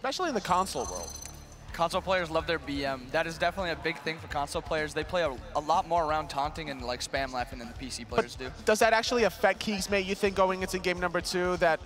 especially in the console world. Console players love their BM. That is definitely a big thing for console players. They play a lot more around taunting and like spam laughing than the PC players do. Does that actually affect keegsmate, you think, going into game number 2, that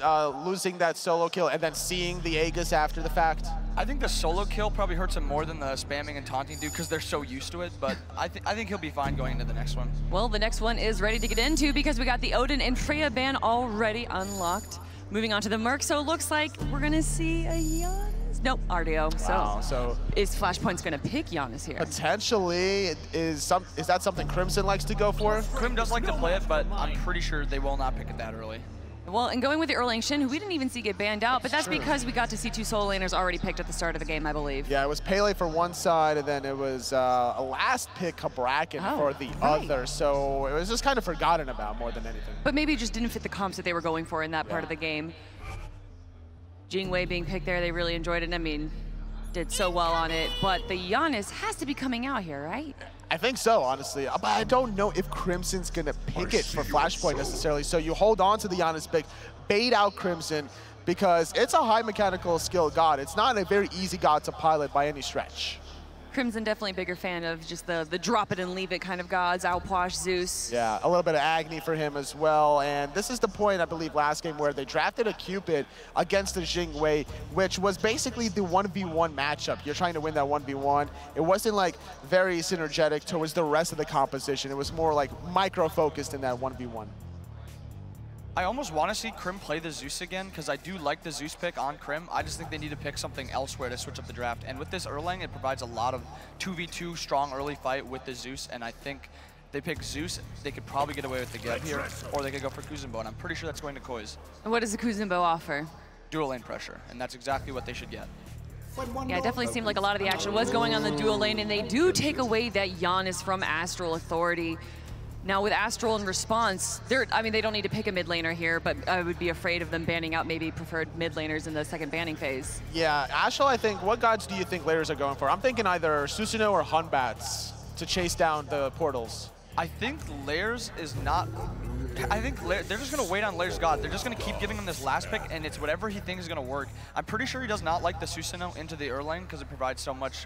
losing that solo kill and then seeing the Aegis after the fact? I think the solo kill probably hurts him more than the spamming and taunting do because they're so used to it, but I think he'll be fine going into the next one. Well, the next one is ready to get into because we got the Odin and Freya ban already unlocked. Moving on to the Merc, so it looks like we're gonna see a Janus. Nope, RDO. Wow, so is Flashpoint's gonna pick Janus here? Potentially. Is that something Crimson likes to go for? Crim does like to play it, but I'm pretty sure they will not pick it that early. Well, and going with the Erlang Shen, who we didn't even see get banned out, but that's because we got to see 2 solo laners already picked at the start of the game, I believe. Yeah, it was Pele for one side, and then it was a last pick, Bracken, for the other. So it was just kind of forgotten about more than anything. But maybe it just didn't fit the comps that they were going for in that part of the game. Jing being picked there, they really enjoyed it, and I mean, did so well on it. But the Janus has to be coming out here, right? I think so, honestly. But I don't know if Crimson's going to pick it for Flashpoint necessarily. So you hold on to the Janus pick, bait out Crimson, because it's a high mechanical skill god. It's not a very easy god to pilot by any stretch. Crimson definitely a bigger fan of just the drop it and leave it kind of gods, Outwash, Zeus. Yeah, a little bit of Agni for him as well. And this is the point, I believe, last game where they drafted a Cupid against the Jing, which was basically the 1v1 matchup. You're trying to win that 1v1. It wasn't like very synergetic towards the rest of the composition. It was more like micro-focused in that 1v1. I almost want to see Crim play the Zeus again because I do like the Zeus pick on Crim. I just think they need to pick something elsewhere to switch up the draft. And with this Erlang, it provides a lot of 2v2 strong early fight with the Zeus. And I think they pick Zeus, they could probably get away with the Geb here, or they could go for Kuzenbo. And I'm pretty sure that's going to Koiz. And what does the Kuzenbo offer? Dual lane pressure, and that's exactly what they should get. Yeah, it definitely seemed like a lot of the action was going on the dual lane, and they do take away that Janus from Astral Authority. Now with Astral in response, I mean, they don't need to pick a mid laner here, but I would be afraid of them banning out maybe preferred mid laners in the second banning phase. Yeah, Astral, I think, what gods do you think Layers are going for? I'm thinking either Susano or Hunbats to chase down the portals. I think Layers is not... I think they're just going to wait on Layers' God. They're just going to keep giving him this last pick, and it's whatever he thinks is going to work. I'm pretty sure he does not like the Susano into the Erlang because it provides so much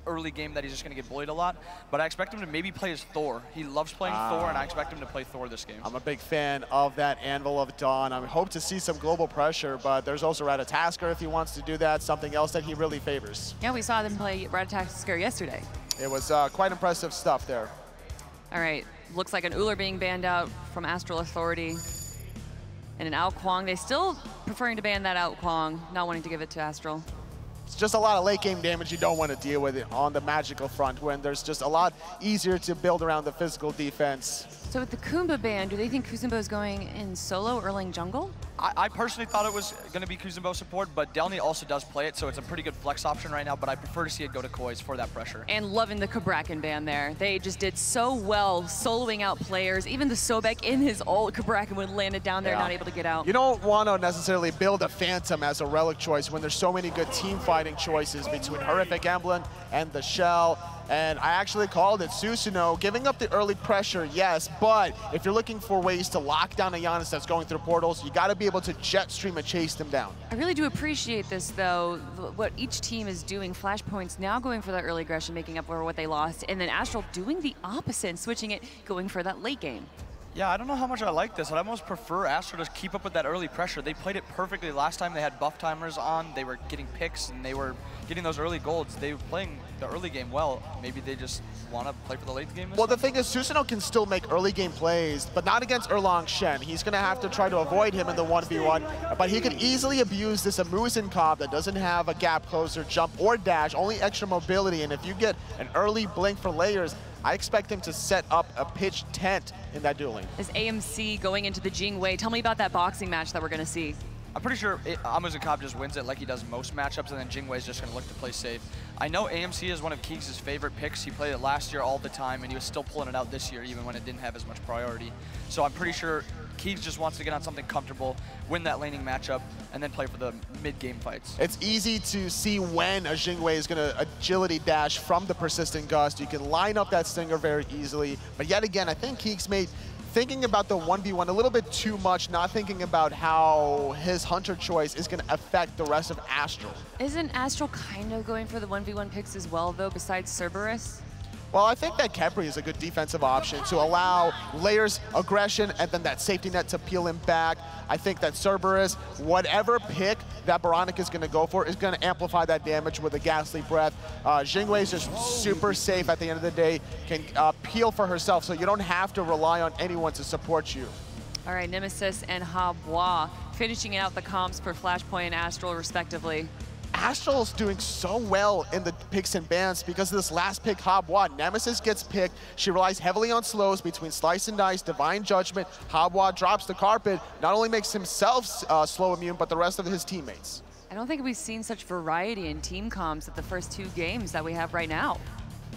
early game that he's just going to get bullied a lot, but I expect him to maybe play his Thor. He loves playing Thor, and I expect him to play Thor this game. I'm a big fan of that Anvil of Dawn. I hope to see some global pressure, but there's also Ratatasker if he wants to do that, something else that he really favors. Yeah, we saw them play Ratatasker yesterday. It was quite impressive stuff there. All right, looks like an Uller being banned out from Astral Authority. And an Ao Kuang, they still preferring to ban that Ao Kuang, not wanting to give it to Astral. It's just a lot of late game damage you don't want to deal with it on the magical front when there's just a lot easier to build around the physical defense. So with the Kumba ban, do they think Kuzenbo is going in solo Erlang jungle? I personally thought it was going to be Kuzenbo support, but Delnyy also does play it, so it's a pretty good flex option right now, but I prefer to see it go to Koiz for that pressure. And loving the Bracken ban there. They just did so well soloing out players. Even the Sobek in his ult, Bracken would land it down there, not able to get out. You don't want to necessarily build a Phantom as a relic choice when there's so many good team fighting choices between Horrific Emblem and the Shell. And I actually called it Susano, giving up the early pressure, yes, but if you're looking for ways to lock down a Janus that's going through portals, you got to be able to jet stream and chase them down. I really do appreciate this, though, what each team is doing. Flashpoint's now going for that early aggression, making up for what they lost, and then Astral doing the opposite and switching it, going for that late game. Yeah, I don't know how much I like this. I almost prefer Astral to keep up with that early pressure. They played it perfectly last time. They had buff timers on. They were getting picks, and they were getting those early golds. They were playing the early game well. Maybe they just want to play for the late game. Well, the thing is, Susano can still make early game plays, but not against Erlang Shen. He's going to have to try to avoid him in the 1v1, but he could easily abuse this Muzen comp that doesn't have a gap closer, jump, or dash, only extra mobility, and if you get an early blink for Layers, I expect him to set up a pitch tent in that dueling. This AMC going into the Jing Wei. Tell me about that boxing match that we're going to see. I'm pretty sure Muzen Cobb just wins it like he does most matchups, and then Jing Wei's just going to look to play safe. I know AMC is one of Keegs' favorite picks. He played it last year all the time, and he was still pulling it out this year, even when it didn't have as much priority. So I'm pretty sure Keegs just wants to get on something comfortable, win that laning matchup, and then play for the mid-game fights. It's easy to see when a Jing Wei is going to agility dash from the Persistent Gust. You can line up that Stinger very easily, but yet again, I think keegsmate thinking about the 1v1 a little bit too much, not thinking about how his Hunter choice is going to affect the rest of Astral. Isn't Astral kind of going for the 1v1 picks as well, though, besides Cerberus? Well, I think that Khepri is a good defensive option to allow Layers aggression and then that safety net to peel him back. I think that Cerberus, whatever pick that oBoronic is going to go for, is going to amplify that damage with a ghastly breath. Jing is just super safe at the end of the day, can peel for herself, so you don't have to rely on anyone to support you. All right, Nemesis and Habois finishing out the comps for Flashpoint and Astral, respectively. Astral's doing so well in the picks and bans because of this last pick, Habois. Nemesis gets picked. She relies heavily on slows between Slice and Dice, Divine Judgment. Habois drops the carpet, not only makes himself slow immune, but the rest of his teammates. I don't think we've seen such variety in team comps at the first 2 games that we have right now.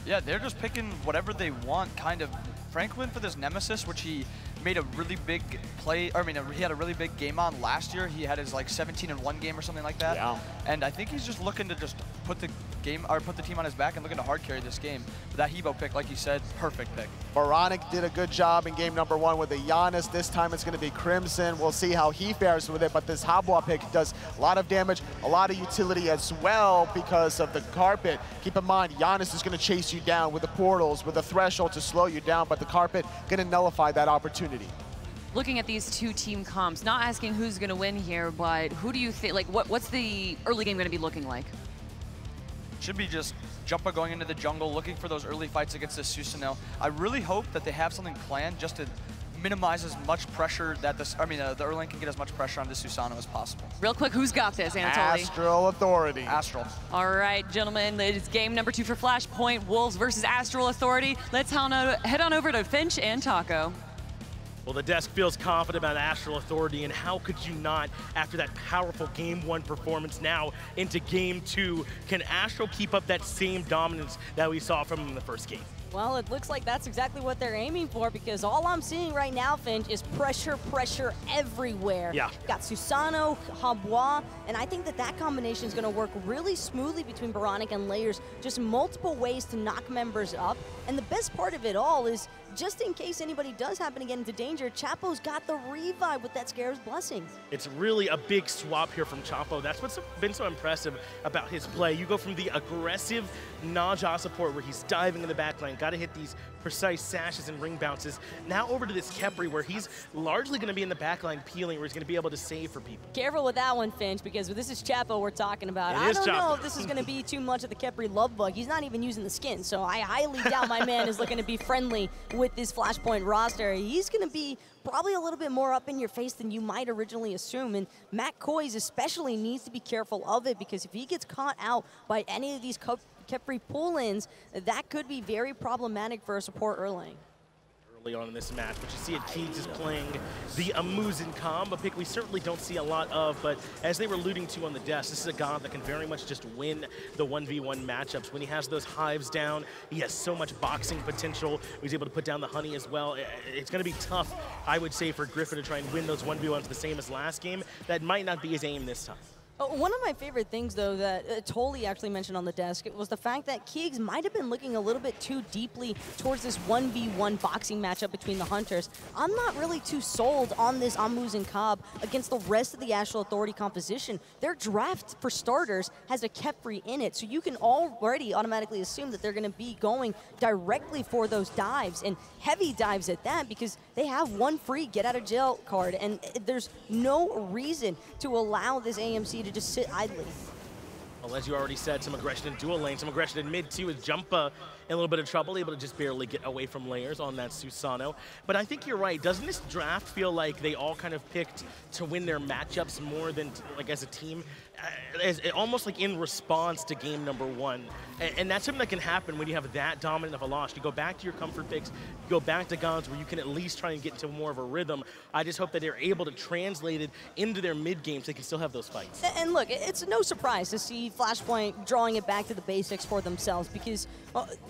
Yeah, they're just picking whatever they want, kind of. Franklin for this Nemesis, which he made a really big play, I mean, he had a really big game on last year. He had his like 17-1 game or something like that. Yeah. And I think he's just looking to just put the team on his back and looking to hard carry this game. But that Hebo pick, like you said, perfect pick. oBoronic did a good job in game number 1 with the Janus. This time it's going to be Crimson. We'll see how he fares with it, but this Habois pick does a lot of damage, a lot of utility as well because of the carpet. Keep in mind, Janus is going to chase you down with the portals, with the threshold to slow you down, but the carpet going to nullify that opportunity. Looking at these 2 team comps, not asking who's going to win here, but who do you think, like, what's the early game going to be looking like? Should be just Jumpahhh going into the jungle, looking for those early fights against the Susano. I really hope that they have something planned just to minimize as much pressure that the Erlang can get as much pressure on the Susano as possible. Real quick, who's got this, Anatoly? Astral Authority. Astral. All right, gentlemen, it's game number 2 for Flashpoint, Wolves versus Astral Authority. Let's head on over to Finch and Taco. Well, the desk feels confident about Astral Authority, and how could you not after that powerful Game 1 performance now into Game 2? Can Astral keep up that same dominance that we saw from them in the first game? Well, it looks like that's exactly what they're aiming for, because all I'm seeing right now, Finch, is pressure everywhere. Yeah. Got Susano, Habois, and I think that combination is going to work really smoothly between oBoronic and Layers. Just multiple ways to knock members up. And the best part of it all is, just in case anybody does happen to get into danger, Chapo's got the revive with that Scare's Blessing. It's really a big swap here from Chapo. That's what's been so impressive about his play. You go from the aggressive Naja support where he's diving in the backline, got to hit these precise sashes and ring bounces, now over to this Khepri where he's largely going to be in the backline peeling, where he's going to be able to save for people. Careful with that one, Finch, because this is Chapo we're talking about. I don't know if this is going to be too much of the Khepri love bug. He's not even using the skin, so I highly doubt my man is looking to be friendly with this Flashpoint roster. He's going to be probably a little bit more up in your face than you might originally assume, and Matt Koiz especially needs to be careful of it, because if he gets caught out by any of these Khepri pull-ins, that could be very problematic for a support Erlang. Early on in this match, but you see it, Keegs is playing the Muzen combo pick we certainly don't see a lot of, but as they were alluding to on the desk, this is a god that can very much just win the 1v1 matchups. When he has those hives down, he has so much boxing potential. He's able to put down the honey as well. It's going to be tough, I would say, for Griffin to try and win those 1v1s the same as last game. That might not be his aim this time. One of my favorite things, though, that Toly actually mentioned on the desk was the fact that Keegs might have been looking a little bit too deeply towards this 1v1 boxing matchup between the Hunters. I'm not really too sold on this Muzen Cobb against the rest of the Astral Authority composition. Their draft, for starters, has a Khepri in it, so you can already automatically assume that they're going to be going directly for those dives, and heavy dives at that, because they have one free get-out-of-jail card, and there's no reason to allow this AMC to just sit idly. Well, as you already said, some aggression in dual lane, some aggression in mid too, with Jumpahhh in a little bit of trouble, able to just barely get away from Layers on that Susano. But I think you're right. Doesn't this draft feel like they all kind of picked to win their matchups more than like as a team? Almost like in response to game number 1. And that's something that can happen when you have that dominant of a loss. You go back to your comfort picks, you go back to gods where you can at least try and get into more of a rhythm. I just hope that they're able to translate it into their mid games so they can still have those fights. And look, it's no surprise to see Flashpoint drawing it back to the basics for themselves, because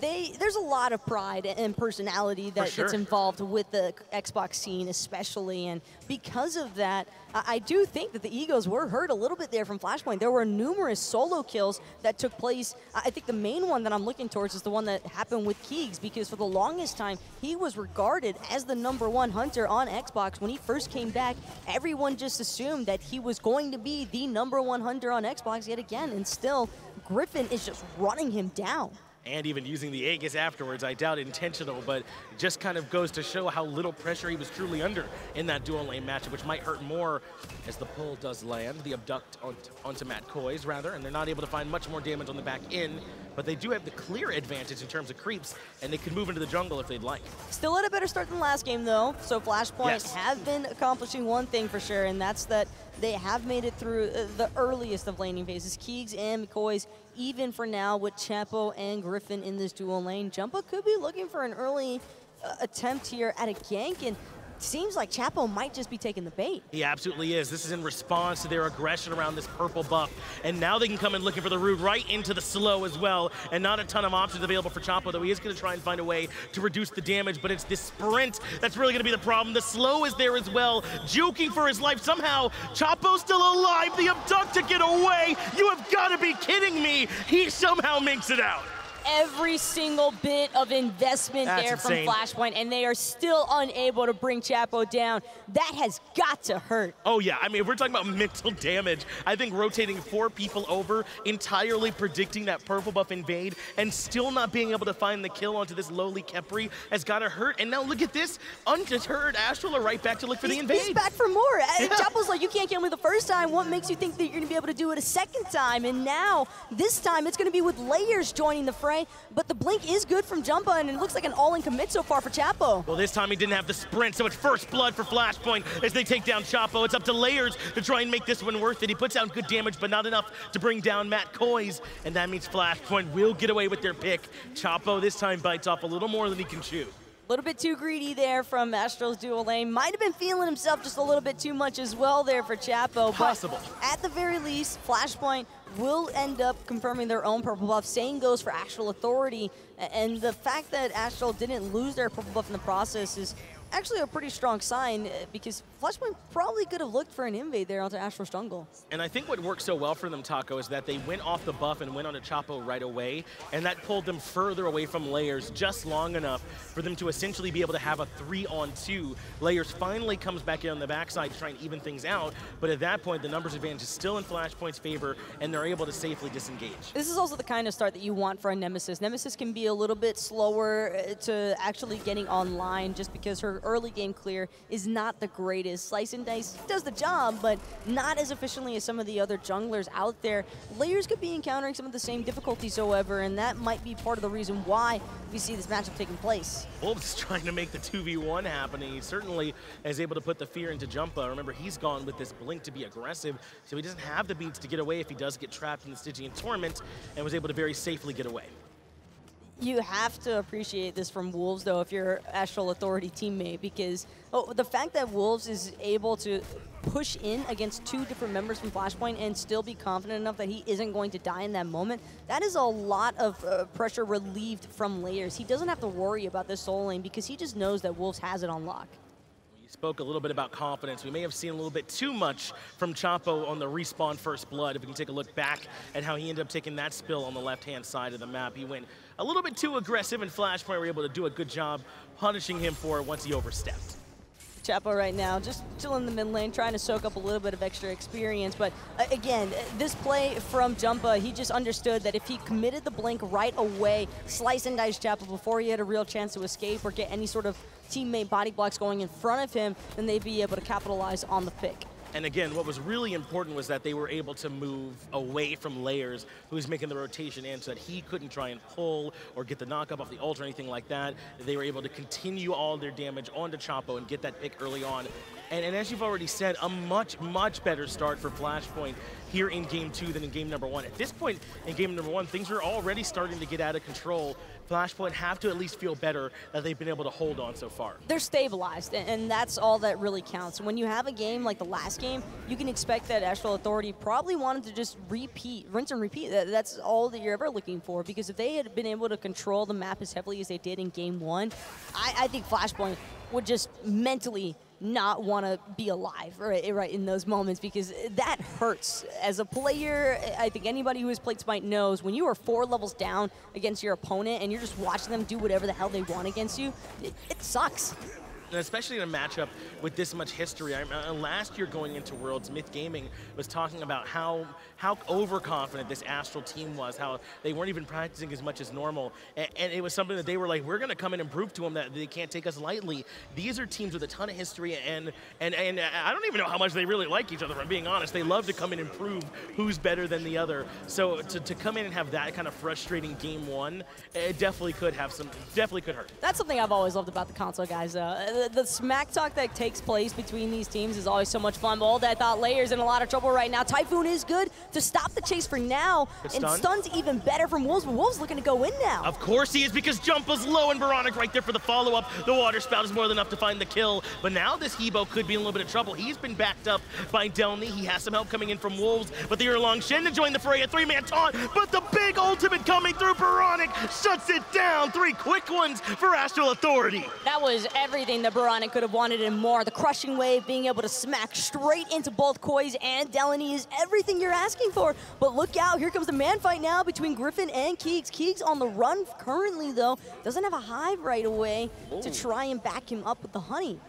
there's a lot of pride and personality that gets involved with the Xbox scene especially, and because of that, I do think that the egos were hurt a little bit there from Flashpoint. Flashpoint, there were numerous solo kills that took place. I think the main one that I'm looking towards is the one that happened with Keegs, because for the longest time, he was regarded as the #1 hunter on Xbox. When he first came back, everyone just assumed that he was going to be the #1 hunter on Xbox yet again, and still, Griffon is just running him down. And even using the Aegis afterwards, I doubt intentional, but just kind of goes to show how little pressure he was truly under in that dual lane matchup, which might hurt more as the pull does land, the abduct onto Matt Koiz, rather, and they're not able to find much more damage on the back end, but they do have the clear advantage in terms of creeps, and they can move into the jungle if they'd like. Still had a better start than last game, though, so Flashpoint have been accomplishing one thing for sure, and that's that they have made it through the earliest of laning phases. Keegs and Koiz, even for now, with Chapo and Griffon in this dual lane, Jumpahhh could be looking for an early attempt here at a gank, and seems like Chapo might just be taking the bait. He absolutely is. This is in response to their aggression around this purple buff. And now they can come in looking for the root right into the slow as well. And not a ton of options available for Chapo, though he is going to try and find a way to reduce the damage. But it's this sprint that's really going to be the problem. The slow is there as well, juking for his life. Somehow, Chapo's still alive. The abduct to get away. You have got to be kidding me. He somehow makes it out. Every single bit of investment there from Flashpoint, and they are still unable to bring Chapo down. That has got to hurt. Oh yeah, I mean, if we're talking about mental damage, I think rotating 4 people over, entirely predicting that purple buff invade, and still not being able to find the kill onto this lowly Khepri has got to hurt. And now look at this, undeterred, Astral are right back to look for the invade. He's back for more. Yeah. Chapo's like, you can't kill me the first time. What makes you think that you're going to be able to do it a second time? And now, this time, it's going to be with Layers joining the fray. But the blink is good from Jumpahhh, and it looks like an all-in commit so far for Chapo. Well, this time he didn't have the sprint, so it's first blood for Flashpoint as they take down Chapo. It's up to Layers to try and make this one worth it. He puts out good damage, but not enough to bring down Matt Koiz, and that means Flashpoint will get away with their pick. Chapo this time bites off a little more than he can chew. A little bit too greedy there from Astral's dual lane. Might have been feeling himself just a little bit too much as well there for Chapo. Possible. But at the very least, Flashpoint will end up confirming their own purple buff. Same goes for Astral Authority. And the fact that Astral didn't lose their purple buff in the process is actually a pretty strong sign, because Flashpoint probably could have looked for an invade there onto Astral's jungle. And I think what worked so well for them, Taco, is that they went off the buff and went onto Chapo right away, and that pulled them further away from Layers just long enough for them to essentially be able to have a 3-on-2. Layers finally comes back in on the backside to try and even things out, but at that point, the numbers advantage is still in Flashpoint's favor, and they're able to safely disengage. This is also the kind of start that you want for a Nemesis. Nemesis can be a little bit slower to actually getting online, just because her early game clear is not the greatest. Slice and Dice does the job, but not as efficiently as some of the other junglers out there. Layers could be encountering some of the same difficulties, however, and that might be part of the reason why we see this matchup taking place. Wolves is trying to make the 2v1 happen, and he certainly is able to put the fear into Jumpahhh. Remember, he's gone with this blink to be aggressive, so he doesn't have the beats to get away if he does get trapped in the Stygian Torment, and was able to very safely get away. You have to appreciate this from Wolves, though, if you're Astral Authority teammate, because the fact that Wolves is able to push in against 2 different members from Flashpoint and still be confident enough that he isn't going to die in that moment, that is a lot of pressure relieved from Layers. He doesn't have to worry about this soul lane because he just knows that Wolves has it on lock. Spoke a little bit about confidence. We may have seen a little bit too much from Chapo on the respawn first blood. If we can take a look back at how he ended up taking that spill on the left-hand side of the map, he went a little bit too aggressive, and Flashpoint were able to do a good job punishing him for it once he overstepped. Chapo right now just chilling in the mid lane, trying to soak up a little bit of extra experience. But again, this play from Jumpahhh, he just understood that if he committed the blink right away, slice and dice Chapo before he had a real chance to escape or get any sort of teammate body blocks going in front of him, then they'd be able to capitalize on the pick. And again, what was really important was that they were able to move away from Layers, who was making the rotation in, so that he couldn't try and pull or get the knockup off the ult or anything like that. They were able to continue all their damage onto Chapo and get that pick early on. And as you've already said, a much, much better start for Flashpoint here in Game 2 than in Game number 1. At this point in Game number 1, things are already starting to get out of control. Flashpoint have to at least feel better that they've been able to hold on so far. They're stabilized, and that's all that really counts. When you have a game like the last game, you can expect that Astral Authority probably wanted to just rinse and repeat. That's all that you're ever looking for, because if they had been able to control the map as heavily as they did in Game 1, I think Flashpoint would just mentally not want to be alive right in those moments, because that hurts. As a player, I think anybody who has played Smite knows when you are 4 levels down against your opponent and you're just watching them do whatever the hell they want against you, it sucks. And especially in a matchup with this much history. Last year going into Worlds, Myth Gaming was talking about how overconfident this Astral team was, how they weren't even practicing as much as normal. And it was something that they were like, we're going to come in and prove to them that they can't take us lightly. These are teams with a ton of history, and I don't even know how much they really like each other, if I'm being honest. They love to come in and prove who's better than the other. So to come in and have that kind of frustrating game one, it definitely could hurt. That's something I've always loved about the console guys. The smack talk that takes place between these teams is always so much fun. Bold, I thought Layers in a lot of trouble right now. Typhoon is good to stop the chase for now, and Stun's even better from Wolves, but Wolves looking to go in now. Of course he is, because Jumpahh's low and oBoronic right there for the follow-up. The water spout is more than enough to find the kill, but now this Hebo could be in a little bit of trouble. He's been backed up by Delnyy. He has some help coming in from Wolves, but the Erlang Shen to join the fray, a 3-man taunt, but the big ultimate coming through. oBoronic shuts it down. 3 quick ones for Astral Authority. That was everything that oBoronic could have wanted and more. The crushing wave, being able to smack straight into both Koiz and Delnyy is everything you're asking for. But look out, here comes the man fight now between Griffon and Keegs. Keegs on the run currently, though, doesn't have a hive right away to try and back him up with the honey.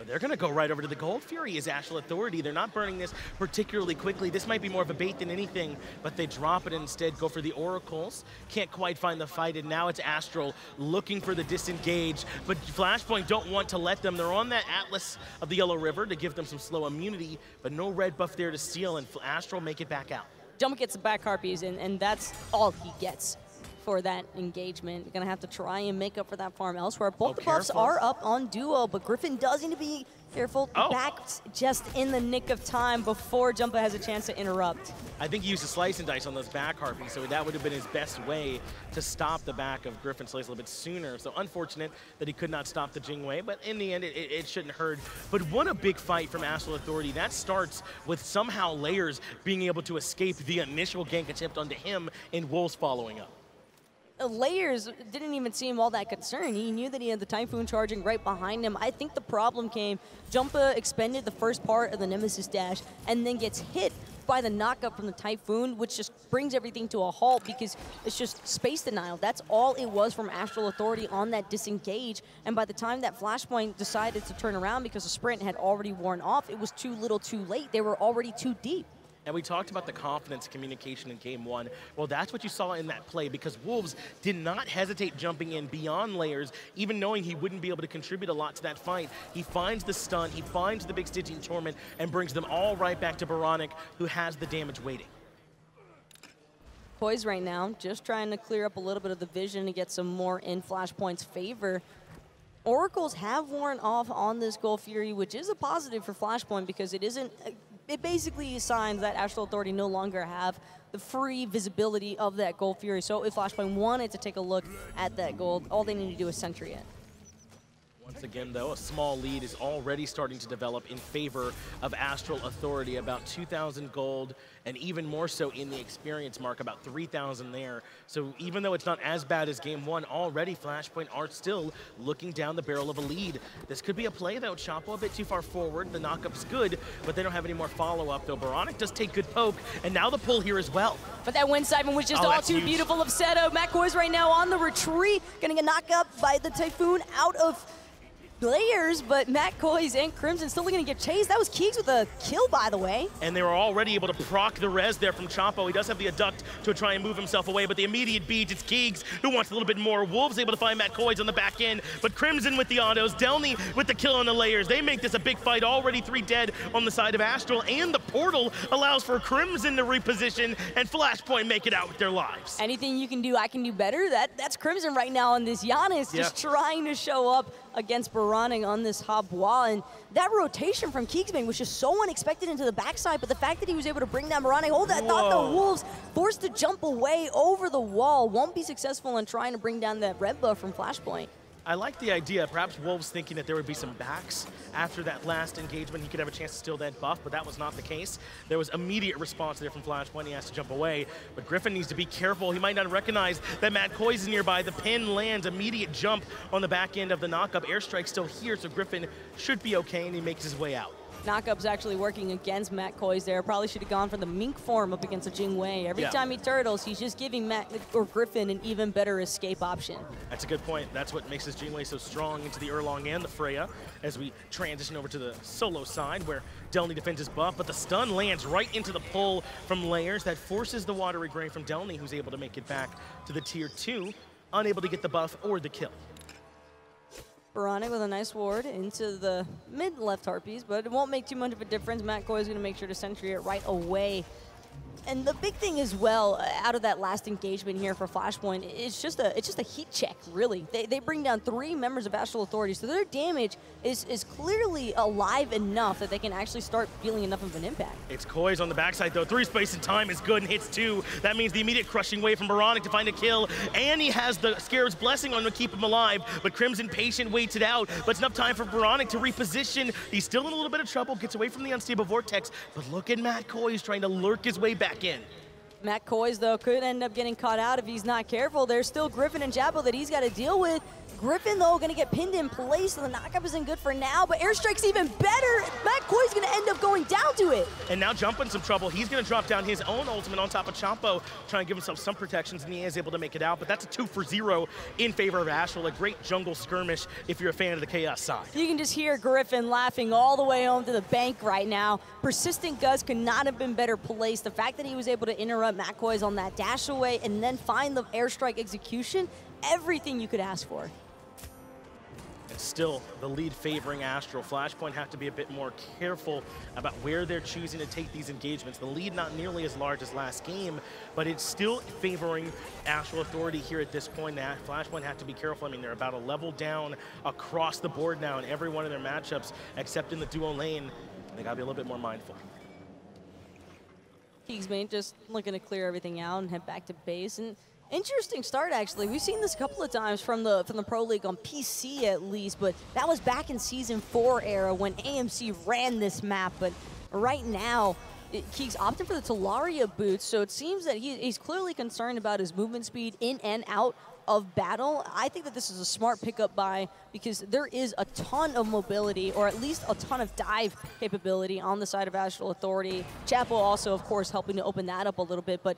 They're going to go right over to the Gold Fury as Astral Authority. They're not burning this particularly quickly. This might be more of a bait than anything, but they drop it and instead, go for the Oracles. Can't quite find the fight, and now it's Astral looking for the disengage, but Flashpoint don't want to let them. They're on that Atlas of the Yellow River to give them some slow immunity, but no red buff there to steal, and Astral make it back out. Jumpahhh gets the back harpies, and that's all he gets for that engagement. You're gonna have to try and make up for that farm elsewhere. Both the buffs are up on duo, but Griffon does need to be careful. Backed just in the nick of time before Jumpahhh has a chance to interrupt. I think he used a slice and dice on those back harpies, so that would have been his best way to stop the back of GryphonSlays a little bit sooner. So unfortunate that he could not stop the Jing way, but in the end, it shouldn't hurt. But what a big fight from Astral Authority. That starts with somehow Layers being able to escape the initial gank attempt onto him and Wolves following up. Layers didn't even seem all that concerned. He knew that he had the Typhoon charging right behind him. I think the problem came, Jumpahhh expended the first part of the Nemesis dash and then gets hit by the knockup from the Typhoon, which just brings everything to a halt because it's just space denial. That's all it was from Astral Authority on that disengage. And by the time that Flashpoint decided to turn around because the sprint had already worn off, it was too little too late. They were already too deep. And we talked about the confidence communication in game one. Well, that's what you saw in that play, because Wolves did not hesitate jumping in beyond Layers, even knowing he wouldn't be able to contribute a lot to that fight. He finds the stun, he finds the big Stygian Torment, and brings them all right back to oBoronic, who has the damage waiting. Koiz right now, just trying to clear up a little bit of the vision to get some more in Flashpoint's favor. Oracles have worn off on this Gold Fury, which is a positive for Flashpoint because it isn't... It basically signs that Astral Authority no longer have the free visibility of that Gold Fury. So if Flashpoint wanted to take a look at that gold, all they need to do is sentry it. Once again, though, a small lead is already starting to develop in favor of Astral Authority. About 2,000 gold, and even more so in the experience mark, about 3,000 there. So even though it's not as bad as game one, already Flashpoint are still looking down the barrel of a lead. This could be a play, though. Chapo a bit too far forward. The knockup's good, but they don't have any more follow-up, though. oBoronic does take good poke, and now the pull here as well. But that wind siphon was just all too huge. Beautiful of Seto. Koiz right now on the retreat, getting a knock-up by the Typhoon out of Layers, but Koiz and Crimson still looking to get chased. That was Keegs with a kill, by the way. And they were already able to proc the res there from Chapo. He does have the Adduct to try and move himself away, but the immediate beat, it's Keegs who wants a little bit more. Wolves able to find Koiz on the back end, but Crimson with the autos, Delnyy with the kill on the Layers. They make this a big fight, already 3 dead on the side of Astral, and the portal allows for Crimson to reposition, and Flashpoint make it out with their lives. Anything you can do, I can do better. That's Crimson right now on this Janus, just trying to show up against oBoronic on this Hobwa, and that rotation from keegsmate was just so unexpected into the backside, but the fact that he was able to bring down oBoronic, I thought the Wolves forced to jump away over the wall, won't be successful in trying to bring down that red buff from Flashpoint. I like the idea. Perhaps Wolves thinking that there would be some backs after that last engagement. He could have a chance to steal that buff, but that was not the case. There was immediate response there from Flashpoint. He has to jump away, but Griffin needs to be careful. He might not recognize that Matt Koiz is nearby. The pin lands, immediate jump on the back end of the knockup. Airstrike still here, so Griffin should be okay, and he makes his way out. Knockup's actually working against Matt Koiz there. Probably should have gone for the mink form up against the Jing Wei. Every time he turtles, he's just giving Matt or Griffin an even better escape option. That's a good point. That's what makes this Jing Wei so strong into the Erlang and the Freya as we transition over to the solo side where Delnyy defends his buff, but the stun lands right into the pull from Layers that forces the Watery Grain from Delnyy, who's able to make it back to the tier 2, unable to get the buff or the kill. oBoronic with a nice ward into the mid-left Harpies, but it won't make too much of a difference. Matt Koiz is going to make sure to sentry it right away. And the big thing as well, out of that last engagement here for Flashpoint, it's just a heat check, really. They bring down 3 members of Astral Authority, so their damage is clearly alive enough that they can actually start feeling enough of an impact. It's Koiz on the backside, though. 3 space and time is good and hits 2. That means the immediate crushing wave from oBoronic to find a kill, and he has the Scarab's Blessing on to keep him alive, but Crimson patient waits it out, but it's enough time for oBoronic to reposition. He's still in a little bit of trouble, gets away from the unstable vortex, but look at Matt Koiz trying to lurk his way back in. Matt Koiz, though, could end up getting caught out if he's not careful. There's still Griffin and Chapo that he's got to deal with. Griffin, though, going to get pinned in place, so the knockup isn't good for now, but Airstrike's even better. Matt Koiz going to end up going down to it. And now Jump in some trouble. He's going to drop down his own ultimate on top of Chapo, trying to give himself some protections, and he is able to make it out, but that's a 2 for 0 in favor of Astral. A great jungle skirmish if you're a fan of the Chaos side. You can just hear Griffin laughing all the way home to the bank right now. Persistent Gust could not have been better placed. The fact that he was able to interrupt Matt Koiz on that dash away and then find the airstrike execution, everything you could ask for. And still, the lead favoring Astral. Flashpoint have to be a bit more careful about where they're choosing to take these engagements. The lead not nearly as large as last game, but it's still favoring Astral Authority here at this point. Now, Flashpoint have to be careful. I mean, they're about a level down across the board now in every one of their matchups, except in the duo lane. They gotta be a little bit more mindful. keegsmate just looking to clear everything out and head back to base. And interesting start, actually. We've seen this a couple of times from the Pro League on PC at least, but that was back in Season 4 era when AMC ran this map. But right now, Keegs opting for the Talaria boots, so it seems that he's clearly concerned about his movement speed in and out of battle. I think that this is a smart pickup buy because there is a ton of mobility, or at least a ton of dive capability on the side of Astral Authority. Chapo also, of course, helping to open that up a little bit, but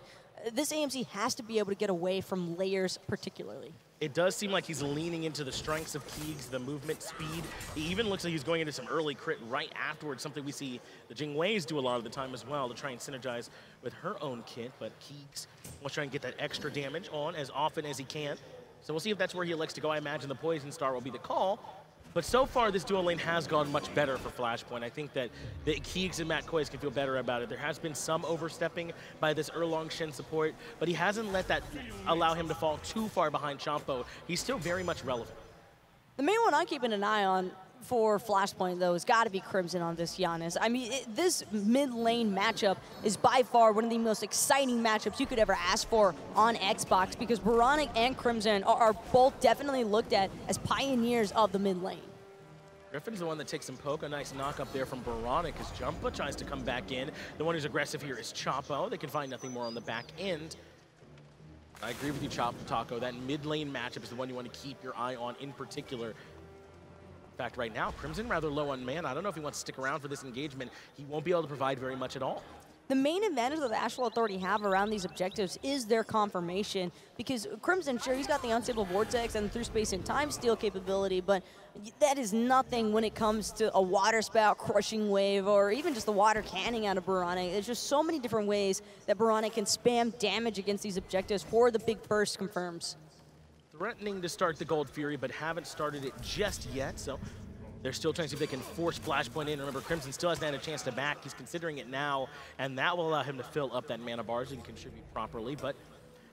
this AMC has to be able to get away from Layers particularly. It does seem like he's leaning into the strengths of Keegs, the movement speed. He even looks like he's going into some early crit right afterwards, something we see the Jing Weis do a lot of the time as well to try and synergize with her own kit, but Keegs will try and get that extra damage on as often as he can. So we'll see if that's where he elects to go. I imagine the Poison Star will be the call. But so far, this duo lane has gone much better for Flashpoint. I think that Keegs and Matt Koiz can feel better about it. There has been some overstepping by this Erlang Shen support, but he hasn't let that allow him to fall too far behind Chapo. He's still very much relevant. The main one I'm keeping an eye on for Flashpoint, though, has got to be Crimson on this Janus. I mean, this mid-lane matchup is by far one of the most exciting matchups you could ever ask for on Xbox, because oBoronic and Crimson are both definitely looked at as pioneers of the mid-lane. Griffin's the one that takes some poke, a nice knock up there from oBoronic as Jumpahhh tries to come back in. The one who's aggressive here is Chapo. They can find nothing more on the back end. I agree with you, Taco. That mid-lane matchup is the one you want to keep your eye on in particular. In fact, right now, Crimson rather low on mana. I don't know if he wants to stick around for this engagement. He won't be able to provide very much at all. The main advantage that the Astral Authority have around these objectives is their confirmation, because Crimson, sure, he's got the Unstable Vortex and through space and time steal capability, but that is nothing when it comes to a Water Spout, Crushing Wave, or even just the water canning out of oBoronic. There's just so many different ways that oBoronic can spam damage against these objectives for the big burst confirms. Threatening to start the Gold Fury, but haven't started it just yet, so they're still trying to see if they can force Flashpoint in. Remember, Crimson still hasn't had a chance to back. He's considering it now, and that will allow him to fill up that mana bar so he can contribute properly, but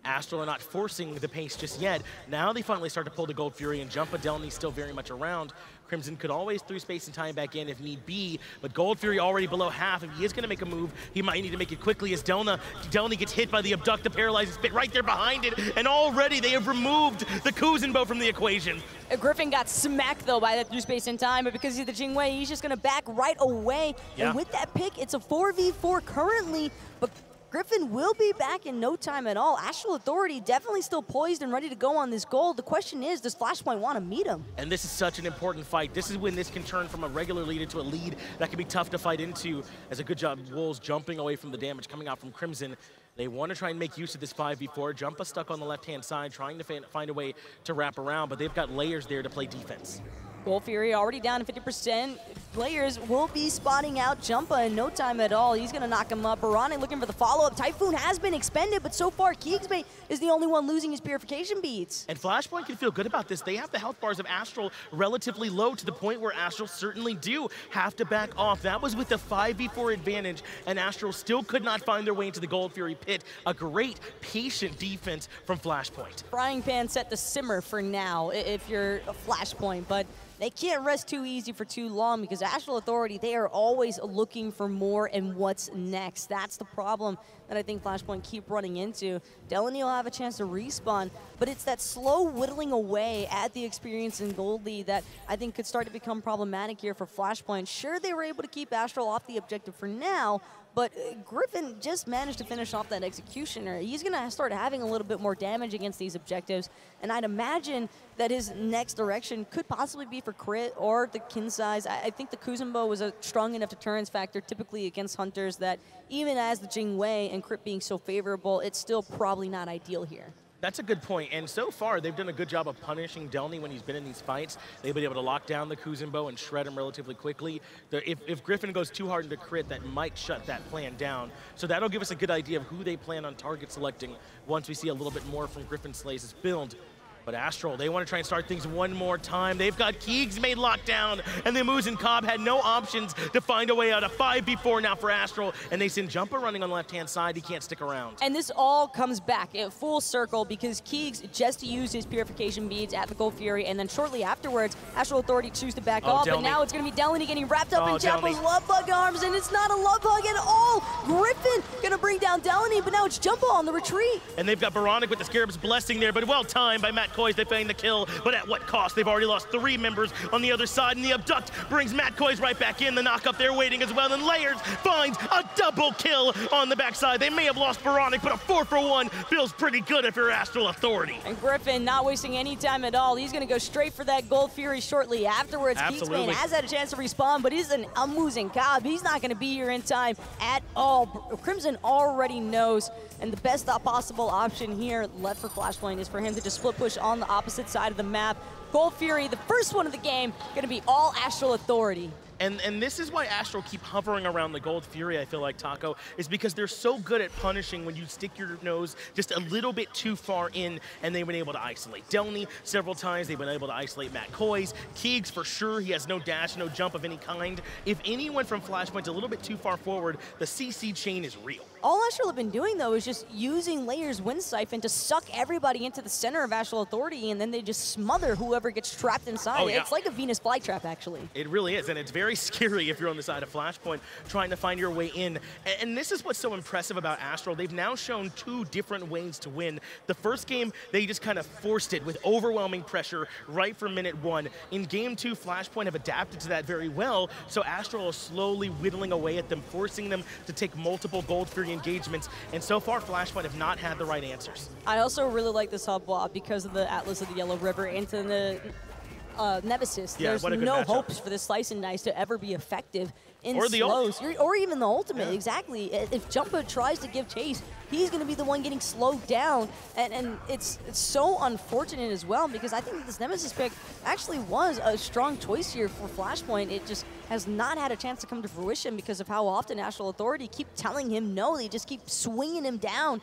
Astral are not forcing the pace just yet. Now they finally start to pull the Gold Fury, and Jumpahhh, Delnyy still very much around. Crimson could always through space and time back in if need be, but Gold Fury already below half. If he is going to make a move, he might need to make it quickly as Delnyy gets hit by the Abduct, the Paralyzing Spit right there behind it, and already they have removed the Kuzenbo from the equation. Griffin got smacked though by that through space and time, but because he's the Jing, he's just going to back right away. Yeah. And with that pick, it's a 4v4 currently, but Griffin will be back in no time at all. Astral Authority definitely still poised and ready to go on this gold. The question is, does Flashpoint want to meet him? And this is such an important fight. This is when this can turn from a regular lead into a lead that can be tough to fight into. As a good job, Wolves jumping away from the damage coming out from Crimson. They want to try and make use of this 5v4. Jumpahhh stuck on the left-hand side, trying to find a way to wrap around, but they've got Layers there to play defense. Gold Fury already down to 50%. Players will be spotting out Jumpahhh in no time at all. He's going to knock him up. oBoronic looking for the follow-up. Typhoon has been expended, but so far keegsmate is the only one losing his purification beads. And Flashpoint can feel good about this. They have the health bars of Astral relatively low to the point where Astral certainly do have to back off. That was with the 5v4 advantage, and Astral still could not find their way into the Gold Fury pit. A great, patient defense from Flashpoint. Frying pan set to simmer for now if you're a Flashpoint, but they can't rest too easy for too long because Astral Authority, they are always looking for more and what's next. That's the problem that I think Flashpoint keep running into. Delnyy will have a chance to respawn, but it's that slow whittling away at the experience in gold lead that I think could start to become problematic here for Flashpoint. Sure, they were able to keep Astral off the objective for now, but Griffin just managed to finish off that executioner. He's going to start having a little bit more damage against these objectives, and I'd imagine that his next direction could possibly be for crit or the kin size. I think the Kuzenbo was a strong enough deterrence factor typically against hunters that even as the Jing and crit being so favorable, it's still probably not ideal here. That's a good point, and so far they've done a good job of punishing Delnyy when he's been in these fights. They've been able to lock down the Kuzenbo and shred him relatively quickly. If Griffin goes too hard into crit, that might shut that plan down. So that'll give us a good idea of who they plan on target selecting once we see a little bit more from GryphonSlays' build. But Astral, they want to try and start things one more time. They've got keegsmate locked down, and the Muzen had no options to find a way out. A 5v4 now for Astral, and they send Jumpahhh running on the left-hand side. He can't stick around. And this all comes back in full circle because Keegs just used his purification beads at the Gold Fury, and then shortly afterwards, Astral Authority choose to back off, Delnyy. but now it's going to be Delnyy getting wrapped up in Jumpahh's love bug arms, and it's not a love bug at all. Griffin going to bring down Delnyy, but now it's Jumpahhh on the retreat. And they've got oBoronic with the Cerberus blessing there, but well timed by Koiz. They find the kill, but at what cost? They've already lost 3 members on the other side, and the Abduct brings Koiz right back in. The knock-up there waiting as well, and Layers finds a double kill on the backside. They may have lost oBoronic, but a 4-for-1 feels pretty good if you're Astral Authority. And Griffin not wasting any time at all. He's going to go straight for that Gold Fury shortly afterwards. Keegsmate has had a chance to respawn, but he's a Muzen Cobb. He's not going to be here in time at all. Crimson already knows, and the best possible option here left for Flashpoint is for him to just split push on the opposite side of the map. Gold Fury, the first one of the game, going to be all Astral Authority. And this is why Astral keep hovering around the Gold Fury, I feel like, Taco, is because they're so good at punishing when you stick your nose just a little bit too far in, and they've been able to isolate Delnyy several times. They've been able to isolate Koiz. Keegs, for sure, he has no dash, no jump of any kind. If anyone from Flashpoint's a little bit too far forward, the CC chain is real. All Astral have been doing, though, is just using Layers' Wind Siphon to suck everybody into the center of Astral Authority, and then they just smother whoever gets trapped inside. Oh, yeah. It's like a Venus flytrap, actually. It really is, and it's very scary if you're on the side of Flashpoint trying to find your way in. And this is what's so impressive about Astral. They've now shown 2 different ways to win. The first game, they just kind of forced it with overwhelming pressure right from minute 1. In game 2, Flashpoint have adapted to that very well, so Astral is slowly whittling away at them, forcing them to take multiple Gold Fury engagements, and so far Flashpoint have not had the right answers. I also really like this hub block because of the Atlas of the Yellow River into the Nemesis. Yeah, there's no hopes for this Slice and Dice to ever be effective in slows, or even the ultimate. Yeah. Exactly. If Jumpahhh tries to give chase, he's going to be the one getting slowed down, and it's so unfortunate as well because I think that this Nemesis pick actually was a strong choice here for Flashpoint. It just has not had a chance to come to fruition because of how often Astral Authority keep telling him no. They just keep swinging him down,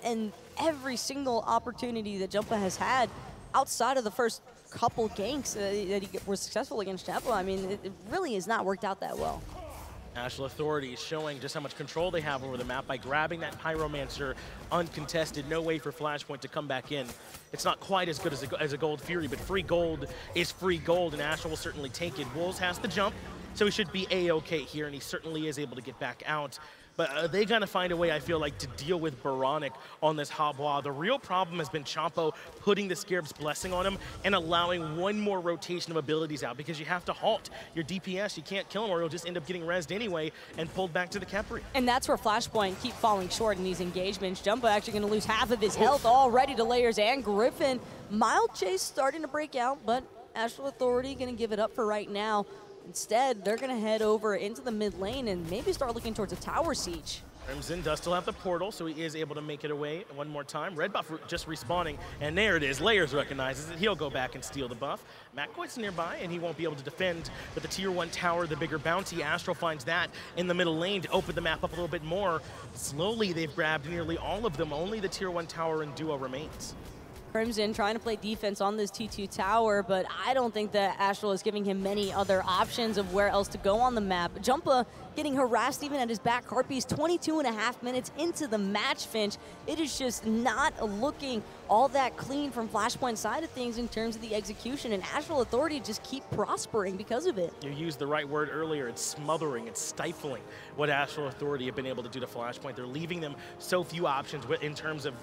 and every single opportunity that Jumpahhh has had outside of the first couple ganks that he was successful against Chapo, I mean, it really has not worked out that well. Astral Authority showing just how much control they have over the map by grabbing that Pyromancer uncontested. No way for Flashpoint to come back in. It's not quite as good as a Gold Fury, but free gold is free gold, and Astral will certainly take it. Wolves has the jump, so he should be A-okay here, and he certainly is able to get back out. But they gotta find a way, I feel like, to deal with oBoronic on this Habwa. The real problem has been Chapo putting the Scarab's Blessing on him and allowing one more rotation of abilities out, because you have to halt your DPS. You can't kill him or he'll just end up getting rezzed anyway and pulled back to the Khepri. And that's where Flashpoint keep falling short in these engagements. Jumpahhh actually gonna lose half of his health already to Layers and Griffin. Mild chase starting to break out, but Astral Authority gonna give it up for right now. Instead, they're going to head over into the mid lane and maybe start looking towards a tower siege. Crimson does still have the portal, so he is able to make it away one more time. Red buff just respawning, and there it is. Layers recognizes it. He'll go back and steal the buff. Koiz nearby, and he won't be able to defend. But the tier 1 tower, the bigger bounty, Astral finds that in the middle lane to open the map up a little bit more. Slowly, they've grabbed nearly all of them. Only the tier 1 tower and duo remains. Crimson trying to play defense on this T2 tower, but I don't think that Astral is giving him many other options of where else to go on the map. Jumpahhh getting harassed even at his back. Harpies 22.5 minutes into the match, Finch. It is just not looking all that clean from Flashpoint side of things in terms of the execution, and Astral Authority just keep prospering because of it. You used the right word earlier. It's smothering, it's stifling what Astral Authority have been able to do to Flashpoint. They're leaving them so few options in terms of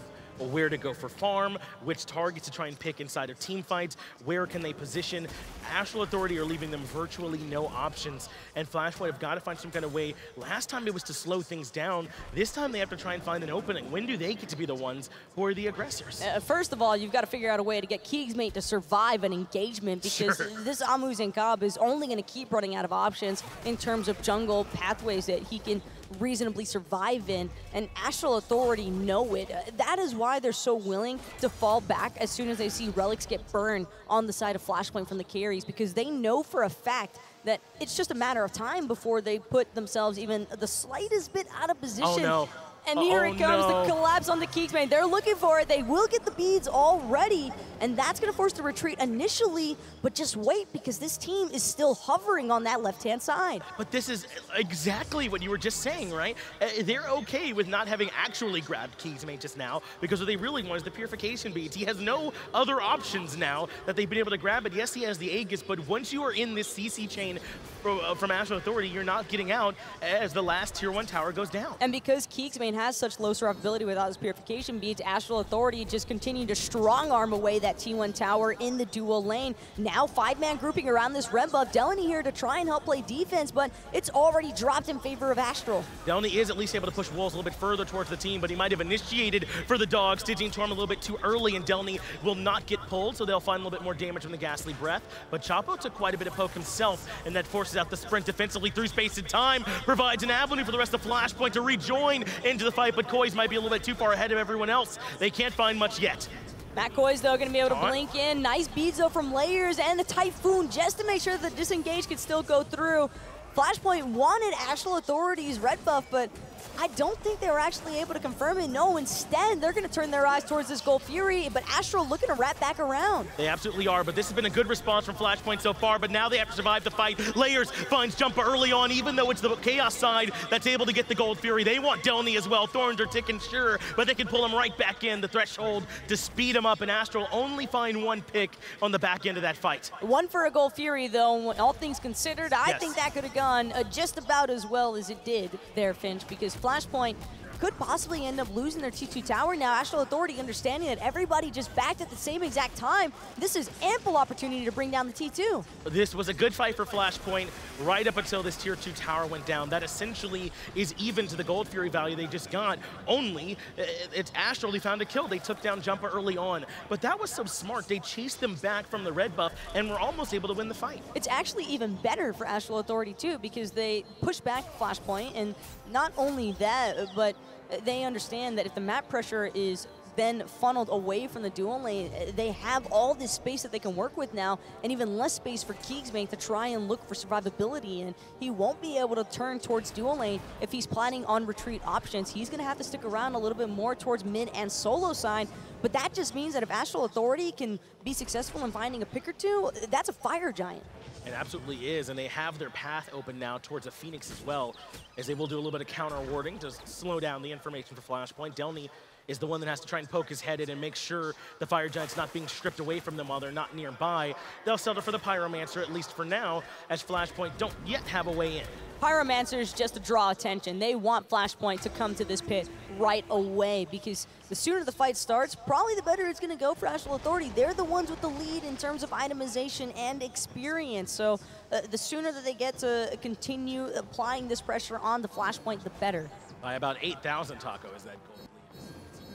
where to go for farm, which targets to try and pick inside of team fights, where can they position. Astral Authority are leaving them virtually no options, and Flashpoint have got to find some kind of way. Last time it was to slow things down. This time they have to try and find an opening. When do they get to be the ones who are the aggressors? First of all, you've got to figure out a way to get keegsmate to survive an engagement, because this Muzen Cobb is only going to keep running out of options in terms of jungle pathways that he can reasonably survive in, and Astral Authority know it. That is why they're so willing to fall back as soon as they see relics get burned on the side of Flashpoint from the carries, because they know for a fact that it's just a matter of time before they put themselves even the slightest bit out of position. Oh no. And here it comes, the collapse on the keegsmate. They're looking for it. They will get the beads already, and that's going to force the retreat initially, but just wait, because this team is still hovering on that left-hand side. But this is exactly what you were just saying, right? They're okay with not having actually grabbed keegsmate just now, because what they really want is the purification beads. He has no other options now that they've been able to grab it. Yes, he has the Aegis, but once you are in this CC chain from Astral Authority, you're not getting out as the last tier 1 tower goes down. And because keegsmate has such low survivability without his purification beads, Astral Authority just continue to strong arm away that T1 tower in the dual lane. Now 5-man grouping around this red buff. Delnyy here to try and help play defense, but it's already dropped in favor of Astral. Delnyy is at least able to push Wolves a little bit further towards the team, but he might have initiated for the dog, stitching to him a little bit too early, and Delnyy will not get pulled, so they'll find a little bit more damage from the Ghastly Breath. But Chapo took quite a bit of poke himself, and that forces out the sprint defensively through space and time, provides an avenue for the rest of Flashpoint to rejoin into the fight, but Koiz might be a little bit too far ahead of everyone else. They can't find much yet. Koiz, though, going to be able to blink in. Nice beads, though, from Layers and the Typhoon just to make sure that the disengage could still go through. Flashpoint wanted Astral Authority's red buff, but I don't think they were actually able to confirm it. No, instead, they're going to turn their eyes towards this Gold Fury, but Astral looking to wrap back around. They absolutely are, but this has been a good response from Flashpoint so far, but now they have to survive the fight. Layers finds Jumpahhh early on, even though it's the Chaos side that's able to get the Gold Fury. They want Delnyy as well. Thorns are ticking, sure, but they can pull him right back in the threshold to speed him up, and Astral only find one pick on the back end of that fight. One for a Gold Fury, though, all things considered. I think that could have gone just about as well as it did there, Finch, because Flashpoint could possibly end up losing their T2 tower. Now, Astral Authority understanding that everybody just backed at the same exact time. This is ample opportunity to bring down the T2. This was a good fight for Flashpoint right up until this tier 2 tower went down. That essentially is even to the Gold Fury value they just got. Only, it's Astral they found a kill. They took down Jumpahhh early on. But that was so smart. They chased them back from the red buff and were almost able to win the fight. It's actually even better for Astral Authority, too, because they pushed back Flashpoint, and not only that, but they understand that if the map pressure is been funneled away from the dual lane. They have all this space that they can work with now, and even less space for keegsmate to try and look for survivability, and he won't be able to turn towards dual lane if he's planning on retreat options. He's going to have to stick around a little bit more towards mid and solo side, but that just means that if Astral Authority can be successful in finding a pick or two, that's a fire giant. It absolutely is, and they have their path open now towards a Phoenix as well, as they will do a little bit of counter warding to slow down the information for Flashpoint. Delnyy is the one that has to try and poke his head in and make sure the Fire Giant's not being stripped away from them while they're not nearby. They'll settle for the Pyromancer, at least for now, as Flashpoint don't yet have a way in. Pyromancer's just to draw attention. They want Flashpoint to come to this pit right away, because the sooner the fight starts, probably the better it's going to go for Astral Authority. They're the ones with the lead in terms of itemization and experience, so the sooner that they get to continue applying this pressure on the Flashpoint, the better. By about 8,000, Taco, is that goal.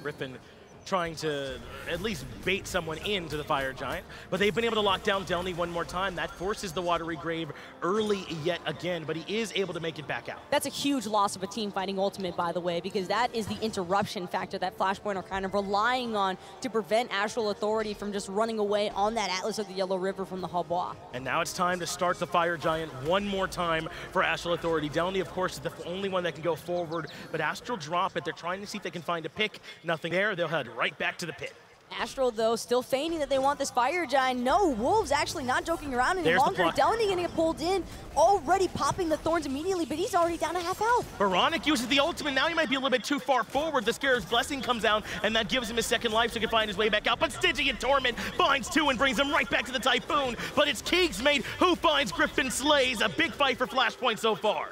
Griffin trying to at least bait someone into the Fire Giant, but they've been able to lock down Delnyy one more time. That forces the Watery Grave early yet again, but he is able to make it back out. That's a huge loss of a team fighting ultimate, by the way, because that is the interruption factor that Flashpoint are kind of relying on to prevent Astral Authority from just running away on that Atlas of the Yellow River from the Habois. And now it's time to start the Fire Giant one more time for Astral Authority. Delnyy, of course, is the only one that can go forward, but Astral drop it. They're trying to see if they can find a pick. Nothing there. They'll head right back to the pit. Astral, though, still feigning that they want this Fire Giant. No, Wolves actually not joking around any longer. Delnyy gonna get pulled in, already popping the thorns immediately, but he's already down to half health. Oboronic uses the ultimate. Now he might be a little bit too far forward. The Scarab's Blessing comes down, and that gives him his second life so he can find his way back out. But Stygian Torment finds two and brings him right back to the Typhoon. But it's keegsmate who finds GryphonSlays. A big fight for Flashpoint so far.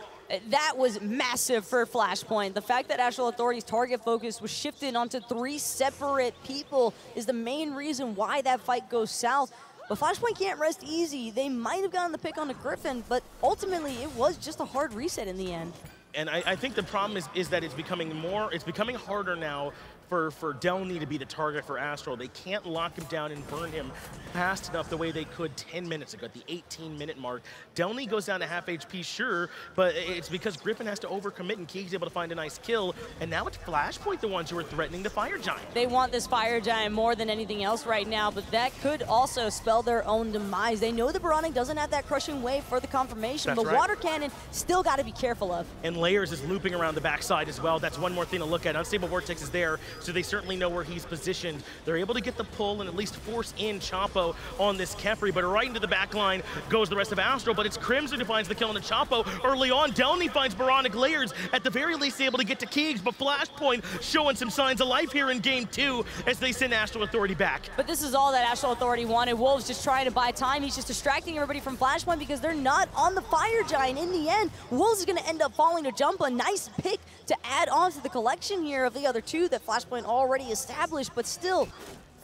That was massive for Flashpoint. The fact that Astral Authority's target focus was shifted onto 3 separate people is the main reason why that fight goes south. But Flashpoint can't rest easy. They might have gotten the pick on the Griffin, but ultimately it was just a hard reset in the end. And I think the problem is that it's becoming harder now for Delnyy to be the target for Astral. They can't lock him down and burn him fast enough the way they could 10 minutes ago, at the 18-minute mark. Delnyy goes down to half HP, sure, but it's because Griffin has to overcommit and Keeg's able to find a nice kill, and now it's Flashpoint the ones who are threatening the Fire Giant. They want this Fire Giant more than anything else right now, but that could also spell their own demise. They know the Oboronic doesn't have that crushing wave for the confirmation. That's the right. Water Cannon still got to be careful of. And Layers is looping around the backside as well. That's one more thing to look at. Unstable Vortex is there, so they certainly know where he's positioned. They're able to get the pull and at least force in Chapo on this Khepri, but right into the back line goes the rest of Astral, but it's Crimson who finds the kill on the Chapo early on. Delnyy finds Oboronic. Layers at the very least able to get to Keegs, but Flashpoint showing some signs of life here in game 2 as they send Astral Authority back. But this is all that Astral Authority wanted. Wolves just trying to buy time. He's just distracting everybody from Flashpoint because they're not on the Fire Giant. In the end, Wolves is going to end up falling to Jumpahhh. Nice pick to add on to the collection here of the other two that Flashpoint already established, but still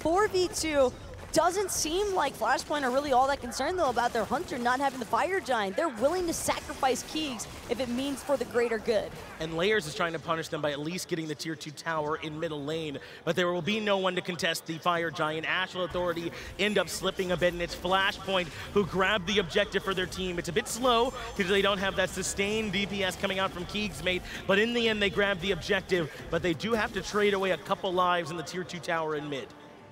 4v2. Doesn't seem like Flashpoint are really all that concerned, though, about their Hunter not having the Fire Giant. They're willing to sacrifice Keegs if it means for the greater good. And Layers is trying to punish them by at least getting the tier 2 tower in middle lane, but there will be no one to contest the Fire Giant. Astral Authority end up slipping a bit, and it's Flashpoint who grabbed the objective for their team. It's a bit slow because they don't have that sustained DPS coming out from keegsmate, but in the end they grab the objective, but they do have to trade away a couple lives in the tier 2 tower in mid.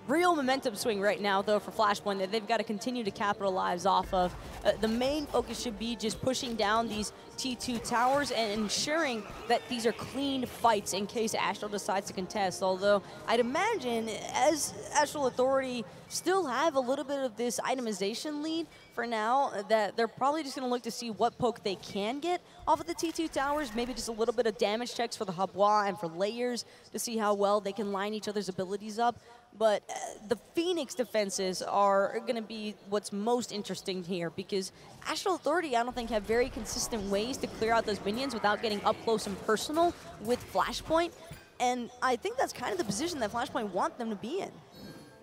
Real momentum swing right now, though, for Flashpoint that they've got to continue to capitalize off of. The main focus should be just pushing down these T2 towers and ensuring that these are clean fights in case Astral decides to contest. Although I'd imagine as Astral Authority still have a little bit of this itemization lead for now, that they're probably just going to look to see what poke they can get off of the T2 towers, maybe just a little bit of damage checks for the Habois and for Layers to see how well they can line each other's abilities up. But the Phoenix defenses are going to be what's most interesting here, because Astral Authority, I don't think, have very consistent ways to clear out those minions without getting up close and personal with Flashpoint. And I think that's kind of the position that Flashpoint want them to be in.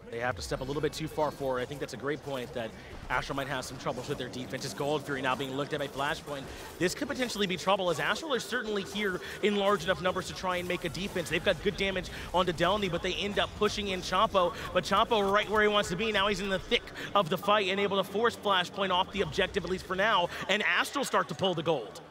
They have to step a little bit too far forward. I think that's a great point that Astral might have some troubles with their defense. It's Gold Fury now being looked at by Flashpoint. This could potentially be trouble, as Astral are certainly here in large enough numbers to try and make a defense. They've got good damage onto Delnyy, but they end up pushing in Chapo. But Chapo right where he wants to be. Now he's in the thick of the fight and able to force Flashpoint off the objective, at least for now. And Astral start to pull the gold.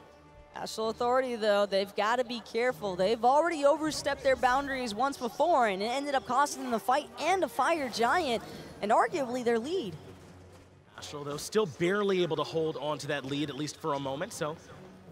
Astral Authority, though, they've got to be careful. They've already overstepped their boundaries once before, and it ended up costing them the fight and a Fire Giant, and arguably their lead. Astral, though, still barely able to hold on to that lead, at least for a moment, so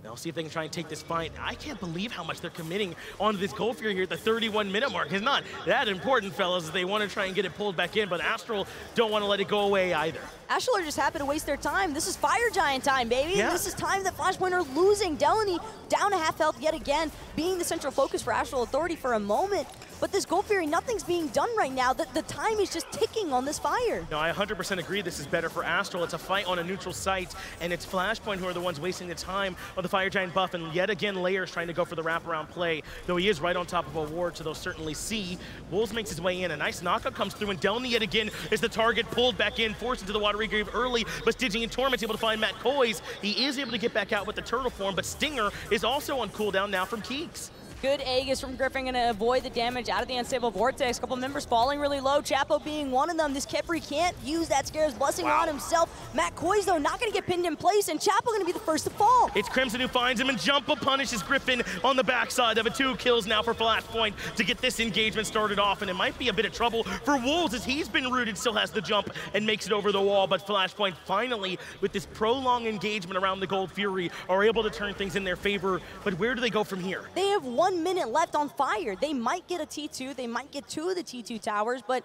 they'll see if they can try and take this fight. I can't believe how much they're committing onto this Gold Fury here at the 31-minute mark. It's not that important, fellas, as they want to try and get it pulled back in, but Astral don't want to let it go away either. Astral are just happy to waste their time. This is Fire Giant time, baby. Yeah. This is time that Flashpoint are losing. Delnyy down to half health yet again, being the central focus for Astral Authority for a moment. But this Gold Fury, nothing's being done right now. The time is just ticking on this Fire. No, I 100% agree this is better for Astral. It's a fight on a neutral site, and it's Flashpoint who are the ones wasting the time on the Fire Giant buff, and yet again, Layers trying to go for the wraparound play, though he is right on top of a ward, so they'll certainly see. Wolves makes his way in. A nice knockup comes through, and Delnyy yet again is the target, pulled back in, forced into the watery grave early, but Stygian Torment's able to find Matt Koiz. He is able to get back out with the turtle form, but Stinger is also on cooldown now from Keegs. Good Aegis from Griffin, gonna avoid the damage out of the Unstable Vortex. Couple members falling really low, Chapo being one of them. This Khepri can't use that Scare's Blessing on himself. Matt Koiz, though, not gonna get pinned in place, and Chapo gonna be the first to fall. It's Crimson who finds him, and Jumpahhh punishes Griffin on the backside of it. 2 kills now for Flashpoint to get this engagement started off, and it might be a bit of trouble for Wolves as he's been rooted, still has the jump and makes it over the wall, but Flashpoint finally, with this prolonged engagement around the Gold Fury, are able to turn things in their favor, but where do they go from here? They have 1 minute left on Fire. They might get a T2, they might get 2 of the T2 towers, but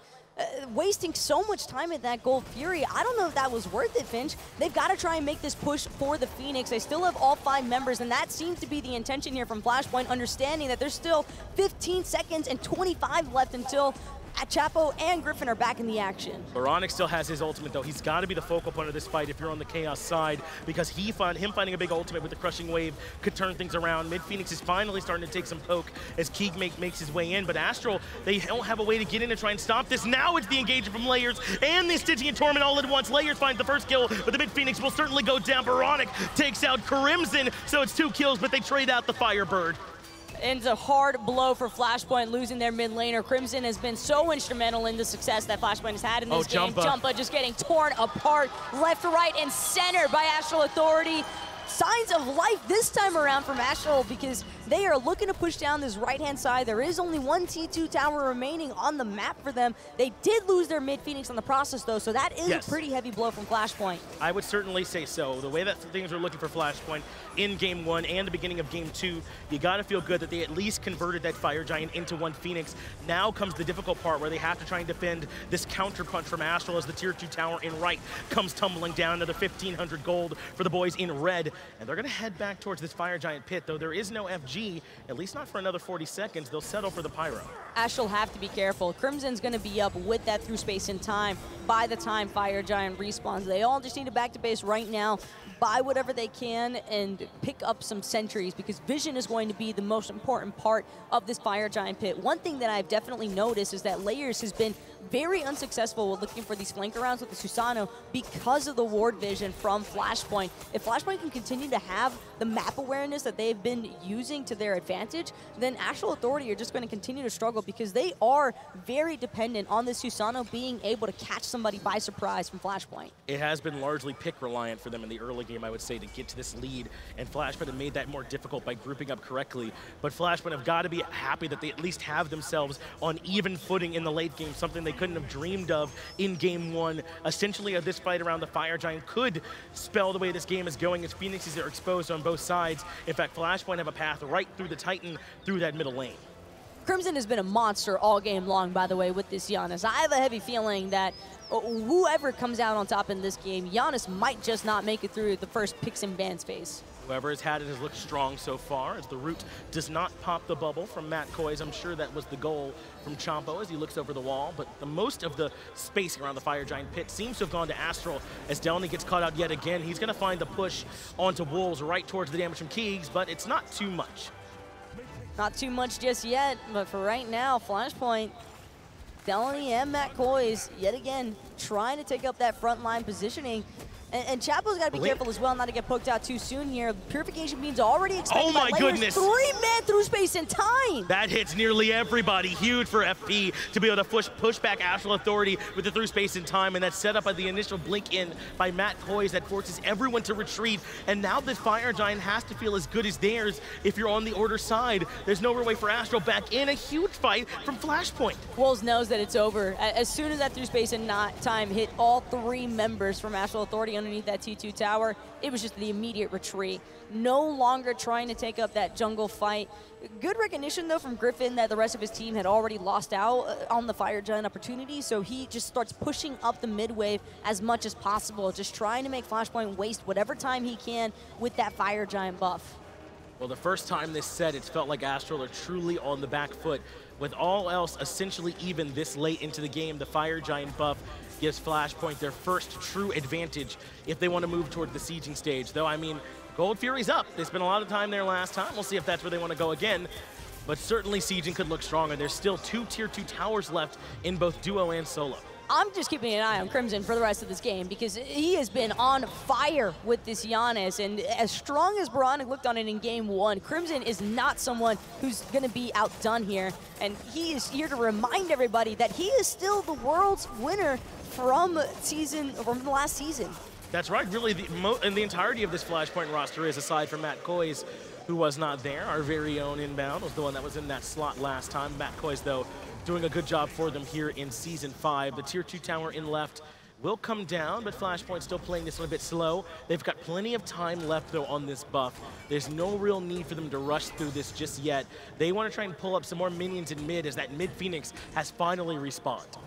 wasting so much time at that Gold Fury, I don't know if that was worth it, Finch. They've got to try and make this push for the Phoenix. They still have all 5 members, and that seems to be the intention here from Flashpoint, understanding that there's still 15 seconds and 25 left until Chapo and Griffin are back in the action. oBoronic still has his ultimate, though. He's got to be the focal point of this fight if you're on the Chaos side, because him finding a big ultimate with the Crushing Wave could turn things around. Mid-Phoenix is finally starting to take some poke as keegsmate makes his way in, but Astral, they don't have a way to get in and try and stop this. Now it's the engagement from Layers and the Stygian Torment all at once. Layers finds the first kill, but the Mid-Phoenix will certainly go down. oBoronic takes out Crimson, so it's 2 kills, but they trade out the Firebird. And it's a hard blow for Flashpoint, losing their mid laner. Crimson has been so instrumental in the success that Flashpoint has had in this game. Jumpahhh just getting torn apart left, right, and center by Astral Authority. Signs of life this time around from Astral, because they are looking to push down this right-hand side. There is only 1 T2 tower remaining on the map for them. They did lose their mid-Phoenix on the process, though, so that is a pretty heavy blow from Flashpoint. I would certainly say so. The way that things are looking for Flashpoint in Game 1 and the beginning of Game 2, you got to feel good that they at least converted that Fire Giant into 1 Phoenix. Now comes the difficult part where they have to try and defend this counter punch from Astral as the Tier 2 tower in right comes tumbling down to the 1,500 gold for the boys in red. And they're going to head back towards this Fire Giant pit, though there is no FG, at least not for another 40 seconds. They'll settle for the Pyro. Astral have to be careful. Crimson's going to be up with that through space and time by the time Fire Giant respawns. They all just need to back to base right now, buy whatever they can, and pick up some sentries, because vision is going to be the most important part of this Fire Giant pit. One thing that I've definitely noticed is that Layers has been very unsuccessful with looking for these flanker rounds with the Susano because of the ward vision from Flashpoint. If Flashpoint can continue to have the map awareness that they've been using to their advantage, then Astral Authority are just going to continue to struggle, because they are very dependent on the Susano being able to catch somebody by surprise from Flashpoint. It has been largely pick reliant for them in the early game, I would say, to get to this lead, and Flashpoint have made that more difficult by grouping up correctly. But Flashpoint have got to be happy that they at least have themselves on even footing in the late game, something they couldn't have dreamed of in Game 1. Essentially, this fight around the Fire Giant could spell the way this game is going, as Phoenixes are exposed on both sides. In fact, Flashpoint have a path right through the Titan, through that middle lane. Crimson has been a monster all game long, by the way, with this Janus. I have a heavy feeling that whoever comes out on top in this game, Janus might just not make it through the first picks and bans phase. Whoever has had it has looked strong so far, as the root does not pop the bubble from Matt Koiz. I'm sure that was the goal from Chapo as he looks over the wall, but the most of the space around the Fire Giant pit seems to have gone to Astral, as Delnyy gets caught out yet again. He's going to find the push onto Wolves right towards the damage from Keegs, but it's not too much. Not too much just yet, but for right now, Flashpoint, Delnyy and Matt Koiz, yet again, trying to take up that front line positioning. And Chapo's got to be careful as well not to get poked out too soon here. Purification Beam's already expected. Oh my goodness. 3-man through space and time. That hits nearly everybody. Huge for FP to be able to push back Astral Authority with the through space and time, and that's set up by the initial blink in by Koiz that forces everyone to retreat. And now this Fire Giant has to feel as good as theirs if you're on the Order side. There's no real way for Astral back in. A huge fight from Flashpoint. Wolves knows that it's over. As soon as that through space and time hit all 3 members from Astral Authority underneath that T2 tower, it was just the immediate retreat. No longer trying to take up that jungle fight. Good recognition, though, from Griffin that the rest of his team had already lost out on the Fire Giant opportunity, so he just starts pushing up the mid wave as much as possible, just trying to make Flashpoint waste whatever time he can with that Fire Giant buff. Well, the first time this set, it's felt like Astral are truly on the back foot. With all else essentially even this late into the game, the Fire Giant buff gives Flashpoint their first true advantage if they want to move toward the sieging stage. Though, I mean, Gold Fury's up. They spent a lot of time there last time. We'll see if that's where they want to go again. But certainly sieging could look stronger. There's still 2 tier 2 towers left in both duo and solo. I'm just keeping an eye on Crimson for the rest of this game because he has been on fire with this Janus, and as strong as oBoronic looked on it in game 1, Crimson is not someone who's going to be outdone here, and he is here to remind everybody that he is still the world's winner from the last season. That's right, really, the entirety of this Flashpoint roster is, aside from Koiz, who was not there. Our very own Inbound was the one that was in that slot last time. Koiz, though, doing a good job for them here in Season 5. The Tier 2 tower in left will come down, but Flashpoint still playing this one a bit slow. They've got plenty of time left, though, on this buff. There's no real need for them to rush through this just yet. They want to try and pull up some more minions in mid, as that mid Phoenix has finally respawned.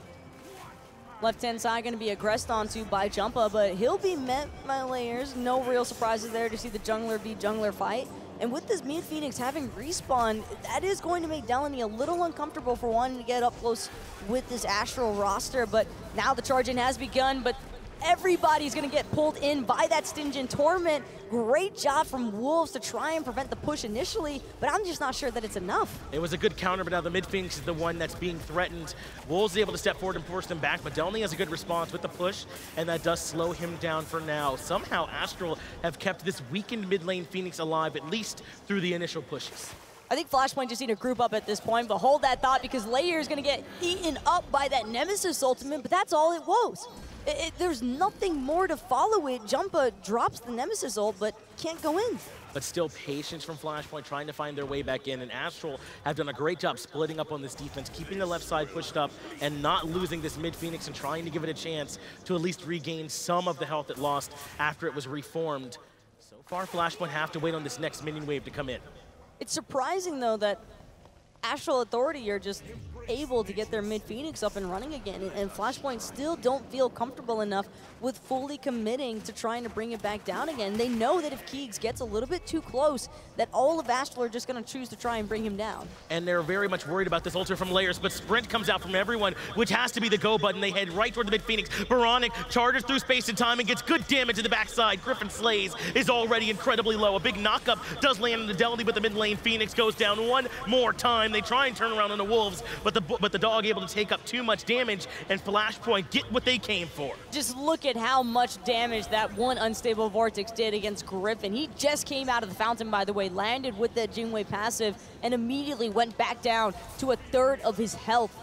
Left-hand side going to be aggressed onto by Jumpahhh, but he'll be met by Layers. No real surprises there to see the jungler be jungler fight. And with this mid Phoenix having respawn, that is going to make Delnyy a little uncomfortable for wanting to get up close with this Astral roster. But now the charge in has begun, but everybody's going to get pulled in by that Stingent Torment. Great job from Wolves to try and prevent the push initially, but I'm just not sure that it's enough. It was a good counter, but now the mid Phoenix is the one that's being threatened. Wolves able to step forward and force them back, but Delnyy has a good response with the push, and that does slow him down for now. Somehow Astral have kept this weakened mid lane Phoenix alive, at least through the initial pushes. I think Flashpoint just need to group up at this point, but hold that thought because Layer is going to get eaten up by that Nemesis ultimate, but that's all it was. There's nothing more to follow it. Jumpahhh drops the Nemesis ult, but can't go in. But still patience from Flashpoint trying to find their way back in, and Astral have done a great job splitting up on this defense, keeping the left side pushed up and not losing this mid Phoenix and trying to give it a chance to at least regain some of the health it lost after it was reformed. So far, Flashpoint have to wait on this next minion wave to come in. It's surprising, though, that Astral Authority are just able to get their mid Phoenix up and running again, and Flashpoint still don't feel comfortable enough with fully committing to trying to bring it back down again. They know that if Keegs gets a little bit too close, that all of Astral are just going to choose to try and bring him down. And they're very much worried about this ultra from Layers, but Sprint comes out from everyone, which has to be the go button. They head right toward the mid Phoenix. oBoronic charges through space and time and gets good damage to the backside. GryphonSlays is already incredibly low. A big knockup does land in the Delnyy, but the mid lane Phoenix goes down one more time. They try and turn around on the Wolves, but the dog able to take up too much damage, and Flashpoint get what they came for. Just look at how much damage that one unstable Vortex did against Griffin. He just came out of the fountain, by the way, landed with that Jing passive, and immediately went back down to a third of his health.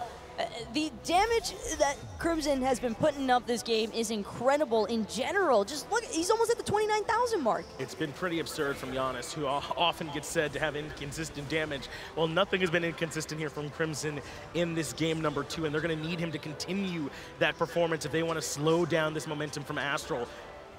The damage that Crimson has been putting up this game is incredible in general. Just look, he's almost at the 29,000 mark. It's been pretty absurd from Janus, who often gets said to have inconsistent damage. Well, nothing has been inconsistent here from Crimson in this game number 2, and they're going to need him to continue that performance if they want to slow down this momentum from Astral.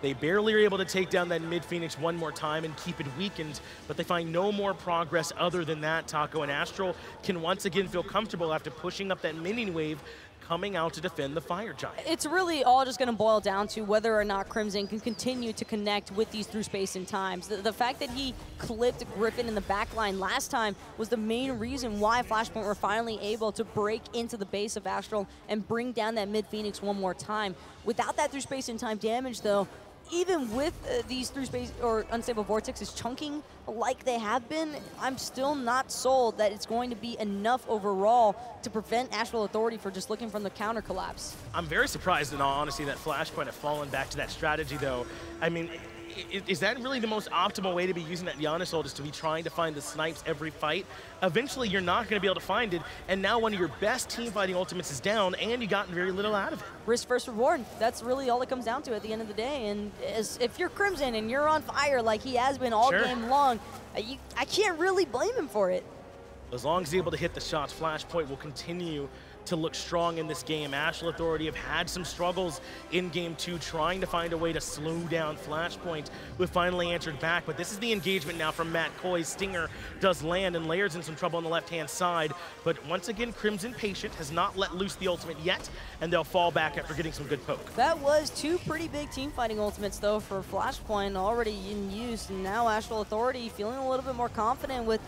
They barely are able to take down that mid Phoenix one more time and keep it weakened, but they find no more progress other than that, Taco, and Astral can once again feel comfortable after pushing up that minion wave coming out to defend the Fire Giant. It's really all just going to boil down to whether or not Crimson can continue to connect with these through space and times. The fact that he clipped Griffin in the backline last time was the main reason why Flashpoint were finally able to break into the base of Astral and bring down that mid Phoenix one more time. Without that through space and time damage, though, even with these through space or unstable vortexes chunking like they have been, I'm still not sold that it's going to be enough overall to prevent Astral Authority for just looking from the counter collapse. I'm very surprised in all honesty that Flashpoint have fallen back to that strategy though. I mean, is that really the most optimal way to be using that Janus ult, is to be trying to find the snipes every fight? Eventually you're not going to be able to find it, and now one of your best team fighting ultimates is down and you gotten very little out of it. Risk first reward, that's really all it comes down to at the end of the day. And if you're Crimson and you're on fire like he has been all game long, I can't really blame him for it. As long as he's able to hit the shots, Flashpoint will continue to look strong in this game. Astral Authority have had some struggles in Game 2 trying to find a way to slow down Flashpoint, who have finally answered back. But this is the engagement now from Matt Koiz. Stinger does land, and Layers in some trouble on the left-hand side. But once again, Crimson Patient has not let loose the ultimate yet, and they'll fall back after getting some good poke. That was two pretty big team fighting ultimates, though, for Flashpoint already in use. And now Astral Authority feeling a little bit more confident with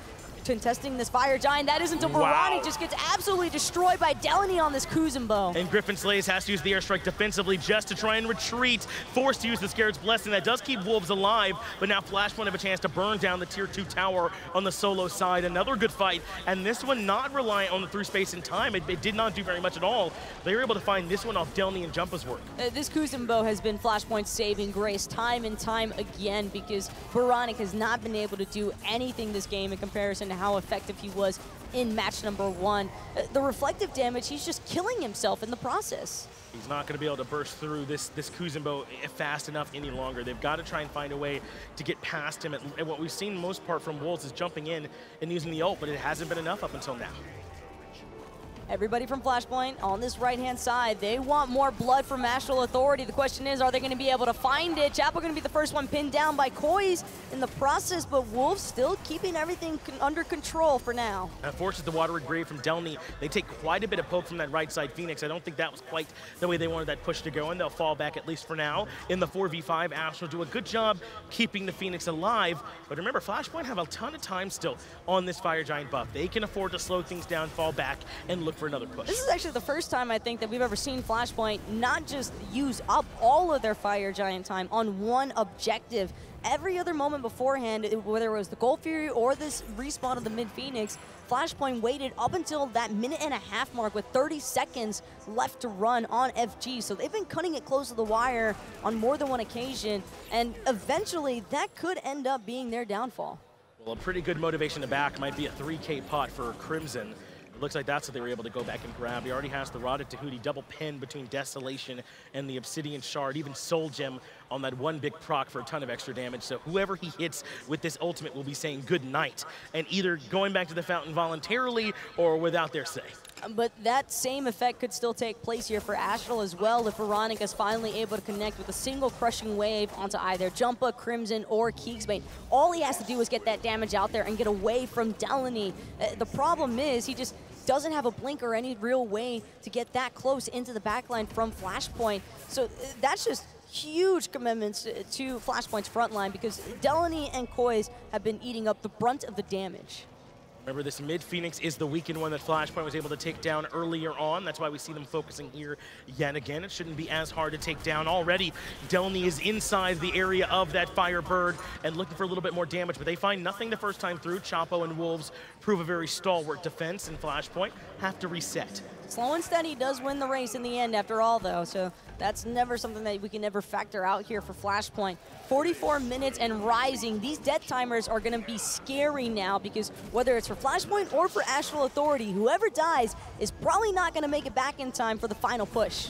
contesting this Fire Giant. That isn't oBoronic, just gets absolutely destroyed by Delnyy on this Kuzenbo. And GryphonSlays has to use the airstrike defensively just to try and retreat, forced to use the Scared's Blessing. That does keep Wolves alive, but now Flashpoint have a chance to burn down the Tier 2 tower on the solo side. Another good fight, and this one not reliant on the through space and time. It did not do very much at all. They were able to find this one off Delnyy and Jumpahh's work. This Kuzenbo has been Flashpoint's saving grace time and time again, because oBoronic has not been able to do anything this game in comparison to how effective he was in match number 1. The reflective damage, he's just killing himself in the process. He's not going to be able to burst through this Kuzenbo fast enough any longer. They've got to try and find a way to get past him. And what we've seen most part from Wolves is jumping in and using the ult, but it hasn't been enough up until now. Everybody from Flashpoint on this right-hand side, they want more blood from Astral Authority. The question is, are they going to be able to find it? Chapo going to be the first one pinned down by Koiz in the process, but Wolves still keeping everything under control for now. Forces the Watery Grave from Delnyy. They take quite a bit of poke from that right side Phoenix. I don't think that was quite the way they wanted that push to go, and they'll fall back at least for now. In the 4v5, Astral do a good job keeping the Phoenix alive, but remember, Flashpoint have a ton of time still on this Fire Giant buff. They can afford to slow things down, fall back, and look for another push. This is actually the first time I think that we've ever seen Flashpoint not just use up all of their Fire Giant time on one objective. Every other moment beforehand, whether it was the Gold Fury or this respawn of the mid-Phoenix, Flashpoint waited up until that minute-and-a-half mark with 30 seconds left to run on FG. So they've been cutting it close to the wire on more than one occasion, and eventually that could end up being their downfall. Well, a pretty good motivation to back might be a 3K pot for Crimson. It looks like that's what they were able to go back and grab. He already has the Rotted Tahuti double pin between Desolation and the Obsidian Shard, even Soul Gem on that one big proc for a ton of extra damage. So whoever he hits with this ultimate will be saying good night, and either going back to the fountain voluntarily or without their say. But that same effect could still take place here for Astral as well if oBoronic is finally able to connect with a single crushing wave onto either Jumpahhh, Crimson, or keegsmate. All he has to do is get that damage out there and get away from Delnyy. The problem is he just doesn't have a blink or any real way to get that close into the backline from Flashpoint. So that's just huge commitments to Flashpoint's front line, because Delnyy and Koiz have been eating up the brunt of the damage. Remember, this mid-Phoenix is the weakened one that Flashpoint was able to take down earlier on. That's why we see them focusing here yet again. It shouldn't be as hard to take down. Already, Delnyy is inside the area of that Firebird and looking for a little bit more damage, but they find nothing the first time through. Chapo and Wolves prove a very stalwart defense, and Flashpoint have to reset. Slow and steady does win the race in the end after all, though, so that's never something that we can ever factor out here for Flashpoint. 44 minutes and rising. These death timers are going to be scary now, because whether it's for Flashpoint or for Astral Authority, whoever dies is probably not going to make it back in time for the final push.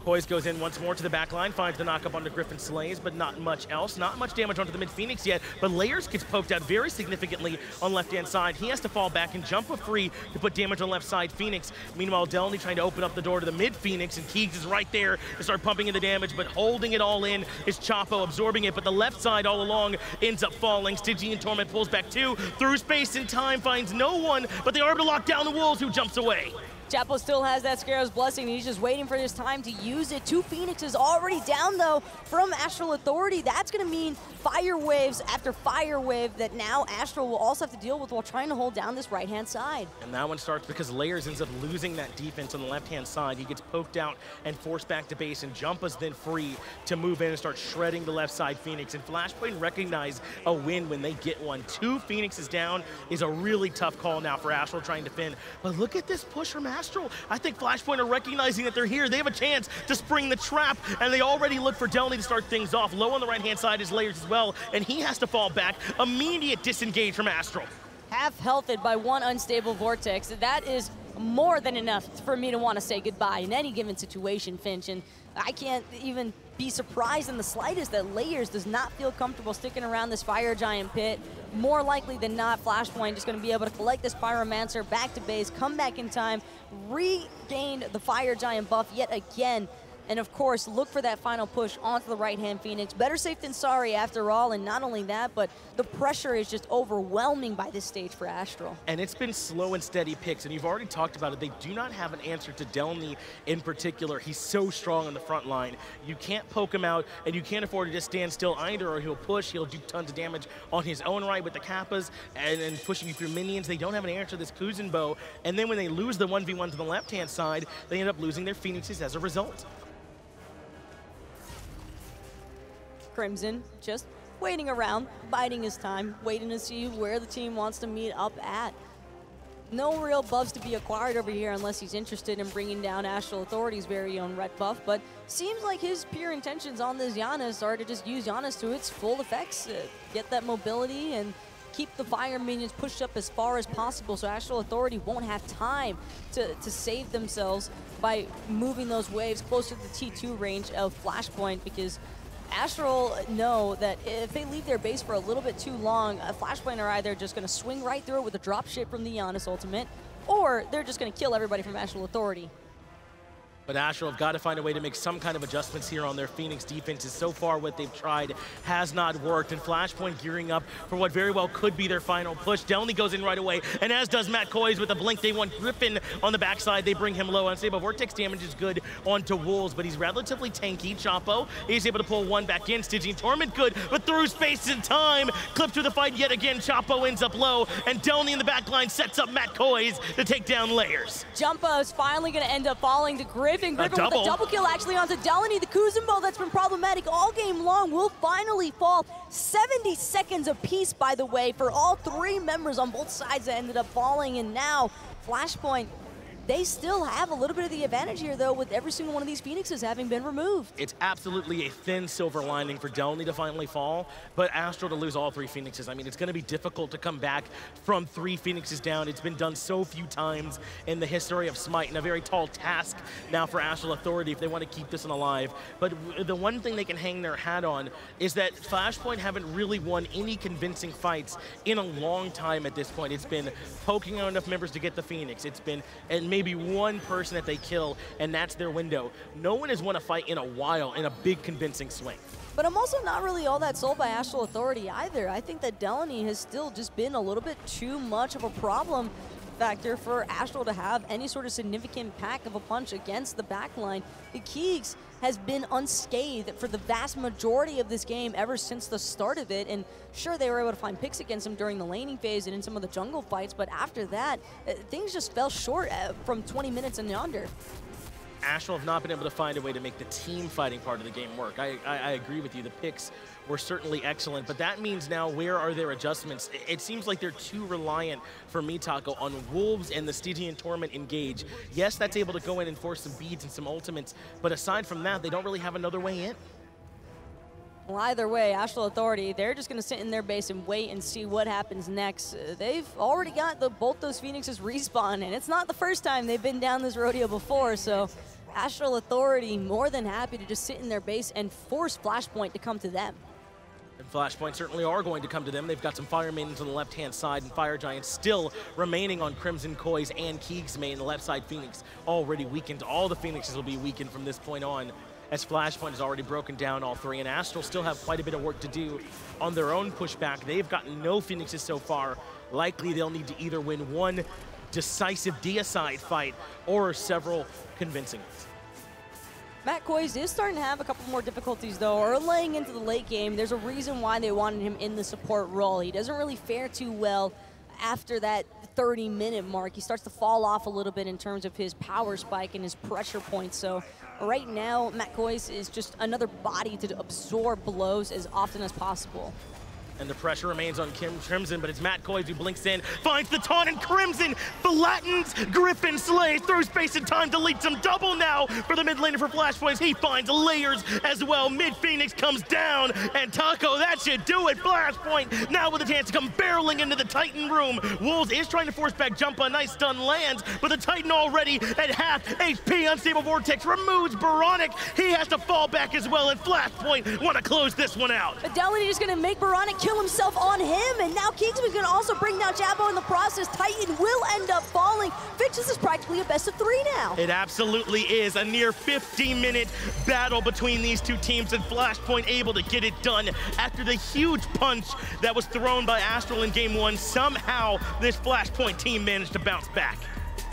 Koiz goes in once more to the back line, finds the knock-up onto GryphonSlays, but not much else. Not much damage onto the mid-Phoenix yet, but Layers gets poked out very significantly on left-hand side. He has to fall back and Jumpahhh free to put damage on left side Phoenix. Meanwhile, Delnyy trying to open up the door to the mid-Phoenix, and Keegs is right there to start pumping in the damage, but holding it all in is Chapo, absorbing it, but the left side all along ends up falling. Stygian Torment pulls back too, through space and time, finds no one, but they are able to lock down the Wolves, who jumps away. Chapo still has that Scarab's Blessing, and he's just waiting for his time to use it. 2 Phoenixes already down, though, from Astral Authority. That's going to mean fire waves after fire wave that now Astral will also have to deal with while trying to hold down this right-hand side. And that one starts because Layers ends up losing that defense on the left-hand side. He gets poked out and forced back to base, and Jumpahh's then free to move in and start shredding the left side Phoenix. And Flashpoint recognize a win when they get one. 2 Phoenixes down is a really tough call now for Astral trying to defend. But look at this push from Astral. I think Flashpoint are recognizing that they're here. They have a chance to spring the trap, and they already look for Delnyy to start things off. Low on the right-hand side is Layers as well, and he has to fall back. Immediate disengage from Astral. Half-healthed by 1 unstable Vortex. That is more than enough for me to want to say goodbye in any given situation, Finch. And I can't even be surprised in the slightest that Layers does not feel comfortable sticking around this Fire Giant pit. More likely than not, Flashpoint is going to be able to collect this Pyromancer back to base, come back in time, regain the Fire Giant buff yet again, and of course, look for that final push onto the right-hand Phoenix. Better safe than sorry after all, and not only that, but the pressure is just overwhelming by this stage for Astral. And it's been slow and steady picks, and you've already talked about it. They do not have an answer to Delnyy in particular. He's so strong on the front line. You can't poke him out, and you can't afford to just stand still either, or he'll push, he'll do tons of damage on his own right with the Kappas, and pushing you through minions. They don't have an answer to this Kuzenbo, and then when they lose the 1v1 to the left-hand side, they end up losing their Phoenixes as a result. Crimson just waiting around, biding his time, waiting to see where the team wants to meet up at. No real buffs to be acquired over here unless he's interested in bringing down Astral Authority's very own red buff, but seems like his pure intentions on this Janus are to just use Janus to its full effects, get that mobility and keep the fire minions pushed up as far as possible so Astral Authority won't have time to save themselves by moving those waves closer to the T2 range of Flashpoint, because Astral know that if they leave their base for a little bit too long, Flashpoint are either just going to swing right through it with a drop ship from the Janus ultimate, or they're just going to kill everybody from Astral Authority. But Astral have got to find a way to make some kind of adjustments here on their Phoenix defenses. So far, what they've tried has not worked, and Flashpoint gearing up for what very well could be their final push. Delnyy goes in right away, and as does Matt Koiz with a blink. They want Griffin on the backside. They bring him low. Unstable Vortex damage is good onto Wolves, but he's relatively tanky. Chapo is able to pull one back in. Stygian Torment good, but through space and time. Clipped through the fight yet again. Chapo ends up low, and Delnyy in the backline sets up Matt Koiz to take down Layers. Jumpahhh is finally going to end up falling to Griffin. Griffin with a double kill actually onto Delnyy. The Kuzenbo that's been problematic all game long will finally fall. 70 seconds apiece, by the way, for all 3 members on both sides that ended up falling. And now Flashpoint, they still have a little bit of the advantage here, though, with every single one of these Phoenixes having been removed. It's absolutely a thin silver lining for Delnyy to finally fall, but Astral to lose all 3 Phoenixes. I mean, it's going to be difficult to come back from 3 Phoenixes down. It's been done so few times in the history of Smite, and a very tall task now for Astral Authority if they want to keep this one alive. But the one thing they can hang their hat on is that Flashpoint haven't really won any convincing fights in a long time at this point. It's been poking out enough members to get the Phoenix. It's been maybe one person that they kill, and that's their window. No one has won a fight in a while in a big convincing swing. But I'm also not really all that sold by Astral Authority either. I think that Delnyy has still just been a little bit too much of a problem factor for Astral to have any sort of significant pack of a punch against the backline. The Keegs has been unscathed for the vast majority of this game ever since the start of it, and sure, they were able to find picks against him during the laning phase and in some of the jungle fights, but after that, things just fell short from 20 minutes and yonder. Astral have not been able to find a way to make the team fighting part of the game work. I agree with you. The picks were certainly excellent, but that means now where are their adjustments? It seems like they're too reliant for me, Taco, on Wolves and the Stygian Torment engage. Yes, that's able to go in and force some beads and some ultimates, but aside from that, they don't really have another way in. Well, either way, Astral Authority, they're just going to sit in their base and wait and see what happens next. They've already got both those Phoenixes respawn, and it's not the first time they've been down this rodeo before, so Astral Authority more than happy to just sit in their base and force Flashpoint to come to them. And Flashpoint certainly are going to come to them. They've got some Fire Maidens on the left-hand side, and Fire Giants still remaining on Crimson, Koiz, and keegsmate, and the left side Phoenix already weakened. All the Phoenixes will be weakened from this point on, as Flashpoint has already broken down all 3, and Astral still have quite a bit of work to do on their own pushback. They've gotten no Phoenixes so far. Likely they'll need to either win 1 decisive deicide fight or several convincing ones. Matt Koiz is starting to have a couple more difficulties, though. Erlang into the late game, there's a reason why they wanted him in the support role. He doesn't really fare too well after that 30-minute mark. He starts to fall off a little bit in terms of his power spike and his pressure points. So right now, Matt Koiz is just another body to absorb blows as often as possible. And the pressure remains on Crimson, but it's Matt Koiz who blinks in, finds the taunt, and Crimson flattens GryphonSlays through space and time, deletes him. Double now for the mid laner for Flashpoints. He finds Layers as well. Mid Phoenix comes down, and Taco, that should do it. Flashpoint now with a chance to come barreling into the Titan room. Wolves is trying to force back Jumpahhh. Nice stun lands, but the Titan already at half HP. Unstable Vortex removes oBoronic. He has to fall back as well, and Flashpoint want to close this one out. Delnyy is going to make oBoronic kill himself on him, and now keegsmate's going to also bring down Chapo in the process. Titan will end up falling. Fitch, this is practically a best of 3 now. It absolutely is a near 50-minute battle between these two teams, and Flashpoint able to get it done after the huge punch that was thrown by Astral in game 1. Somehow this Flashpoint team managed to bounce back.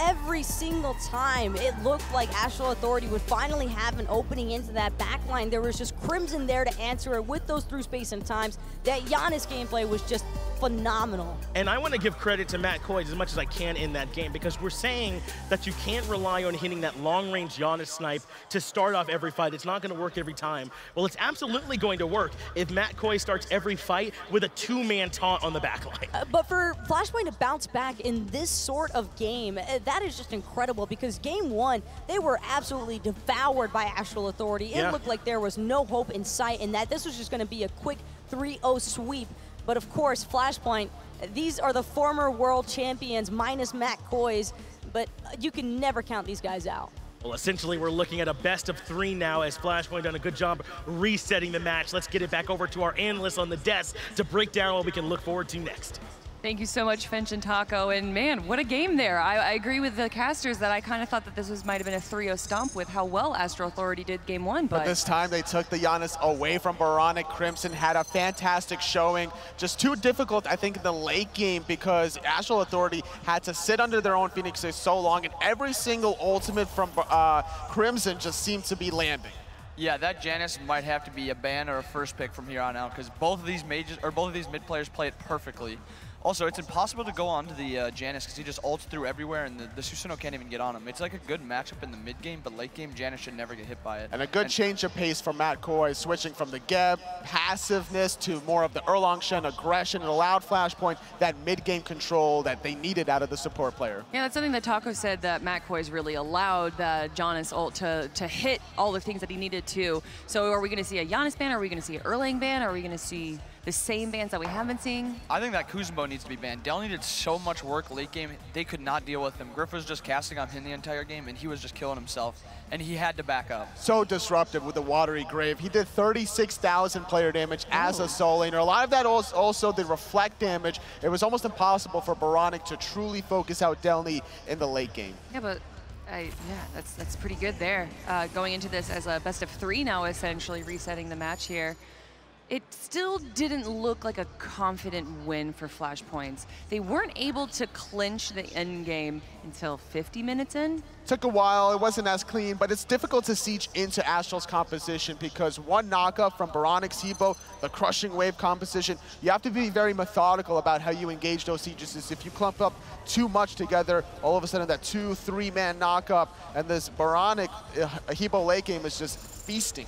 Every single time it looked like Astral Authority would finally have an opening into that backline, there was just Crimson there to answer it with those through space and times. That Janus gameplay was just phenomenal. And I want to give credit to Matt Koiz as much as I can in that game, because we're saying that you can't rely on hitting that long-range Janus snipe to start off every fight. It's not going to work every time. Well, it's absolutely going to work if Matt Koiz starts every fight with a 2-man taunt on the backline. But for Flashpoint to bounce back in this sort of game, that is just incredible, because game 1, they were absolutely devoured by Astral Authority. It looked like there was no hope in sight, and that this was just going to be a quick 3-0 sweep. But of course, Flashpoint, these are the former world champions minus Matt Koiz, but you can never count these guys out. Well, essentially, we're looking at a best of 3 now, as Flashpoint done a good job resetting the match. Let's get it back over to our analysts on the desk to break down what we can look forward to next. Thank you so much, Finch and Taco. And man, what a game there. I agree with the casters that I kind of thought that this might have been a 3-0 stomp with how well Astral Authority did game 1. But this time they took the Janus away from oBoronic. Crimson had a fantastic showing. Just too difficult, I think, in the late game, because Astral Authority had to sit under their own Phoenixes so long, and every single ultimate from Crimson just seemed to be landing. Yeah, that Janus might have to be a ban or a first pick from here on out, because both of these mid players play it perfectly. Also, it's impossible to go onto the Janus because he just ults through everywhere, and the Susano can't even get on him. It's like a good matchup in the mid game, but late game, Janus should never get hit by it. And a good change of pace from Matt Koiz, switching from the Geb passiveness to more of the Erlang Shen aggression. It allowed Flashpoint that mid game control that they needed out of the support player. Yeah, that's something that Taco said, that Matt Koiz really allowed the Janus ult to hit all the things that he needed to. So are we going to see a Janus ban? Are we going to see an Erlang ban? Are we going to see the same bans that we have been seeing? I think that Kuzenbo needs to be banned. Delnyy did so much work late game, they could not deal with him. Griff was just casting on him the entire game, and he was just killing himself, and he had to back up. So disruptive with the Watery Grave. He did 36,000 player damage as a solo laner. A lot of that also the reflect damage. It was almost impossible for oBoronic to truly focus out Delnyy in the late game. Yeah, but yeah, that's pretty good there. Going into this as a best of 3 now, essentially resetting the match here. It still didn't look like a confident win for Flashpoints. They weren't able to clinch the end game until 50 minutes in. Took a while, it wasn't as clean, but it's difficult to siege into Astral's composition, because one knockup from Boronic's Hebo, the crushing wave composition, you have to be very methodical about how you engage those sieges. If you clump up too much together, all of a sudden that 2-3 man knockup, and this Boronic Hebo late game is just feasting.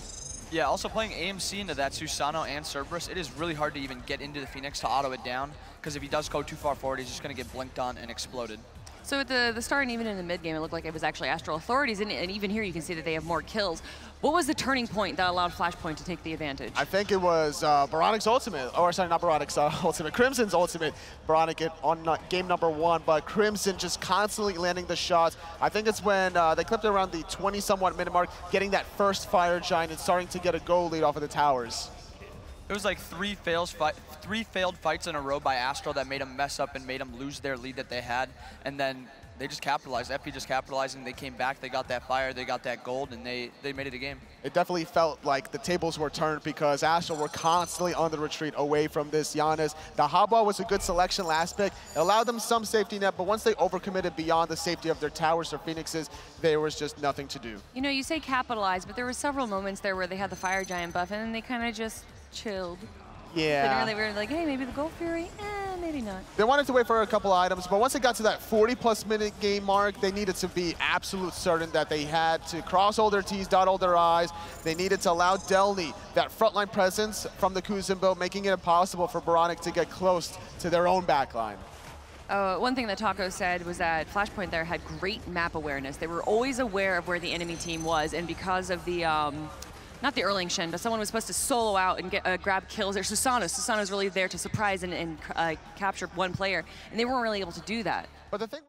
Yeah, also playing AMC into that Susano and Cerberus, it is really hard to even get into the Phoenix to auto it down, because if he does go too far forward, he's just going to get blinked on and exploded. So at the start and even in the mid game, it looked like it was actually Astral Authorities, and even here you can see that they have more kills. What was the turning point that allowed Flashpoint to take the advantage? I think it was Boronic's ultimate, or sorry, not Boronic's ultimate, Crimson's ultimate. Boronic on game number 1, but Crimson just constantly landing the shots. I think it's when they clipped it around the 20-somewhat minute mark, getting that first fire giant and starting to get a goal lead off of the towers. It was like 3 failed fights in a row by Astral that made them mess up and made them lose their lead that they had. And then they just capitalized. FP just capitalizing. They came back. They got that fire. They got that gold, and they made it a game. It definitely felt like the tables were turned because Astral were constantly on the retreat away from this Janus. The Haba was a good selection last pick. It allowed them some safety net, but once they overcommitted beyond the safety of their towers or phoenixes, there was just nothing to do. You know, you say capitalize, but there were several moments there where they had the Fire Giant buff, and then they kind of just chilled. Yeah. They were like, hey, maybe the Gold Fury? Maybe not. They wanted to wait for a couple items, but once it got to that 40+ minute game mark, they needed to be absolute certain that they had to cross all their T's, dot all their I's. They needed to allow Delnyy that frontline presence from the Kuzenbo, making it impossible for oBoronic to get close to their own backline. One thing that Taco said was that Flashpoint there had great map awareness. They were always aware of where the enemy team was, and because of the not the Erlang Shen, but someone was supposed to solo out and get grab kills. There's Susano. Susano's really there to surprise and capture one player, and they weren't really able to do that. But the thing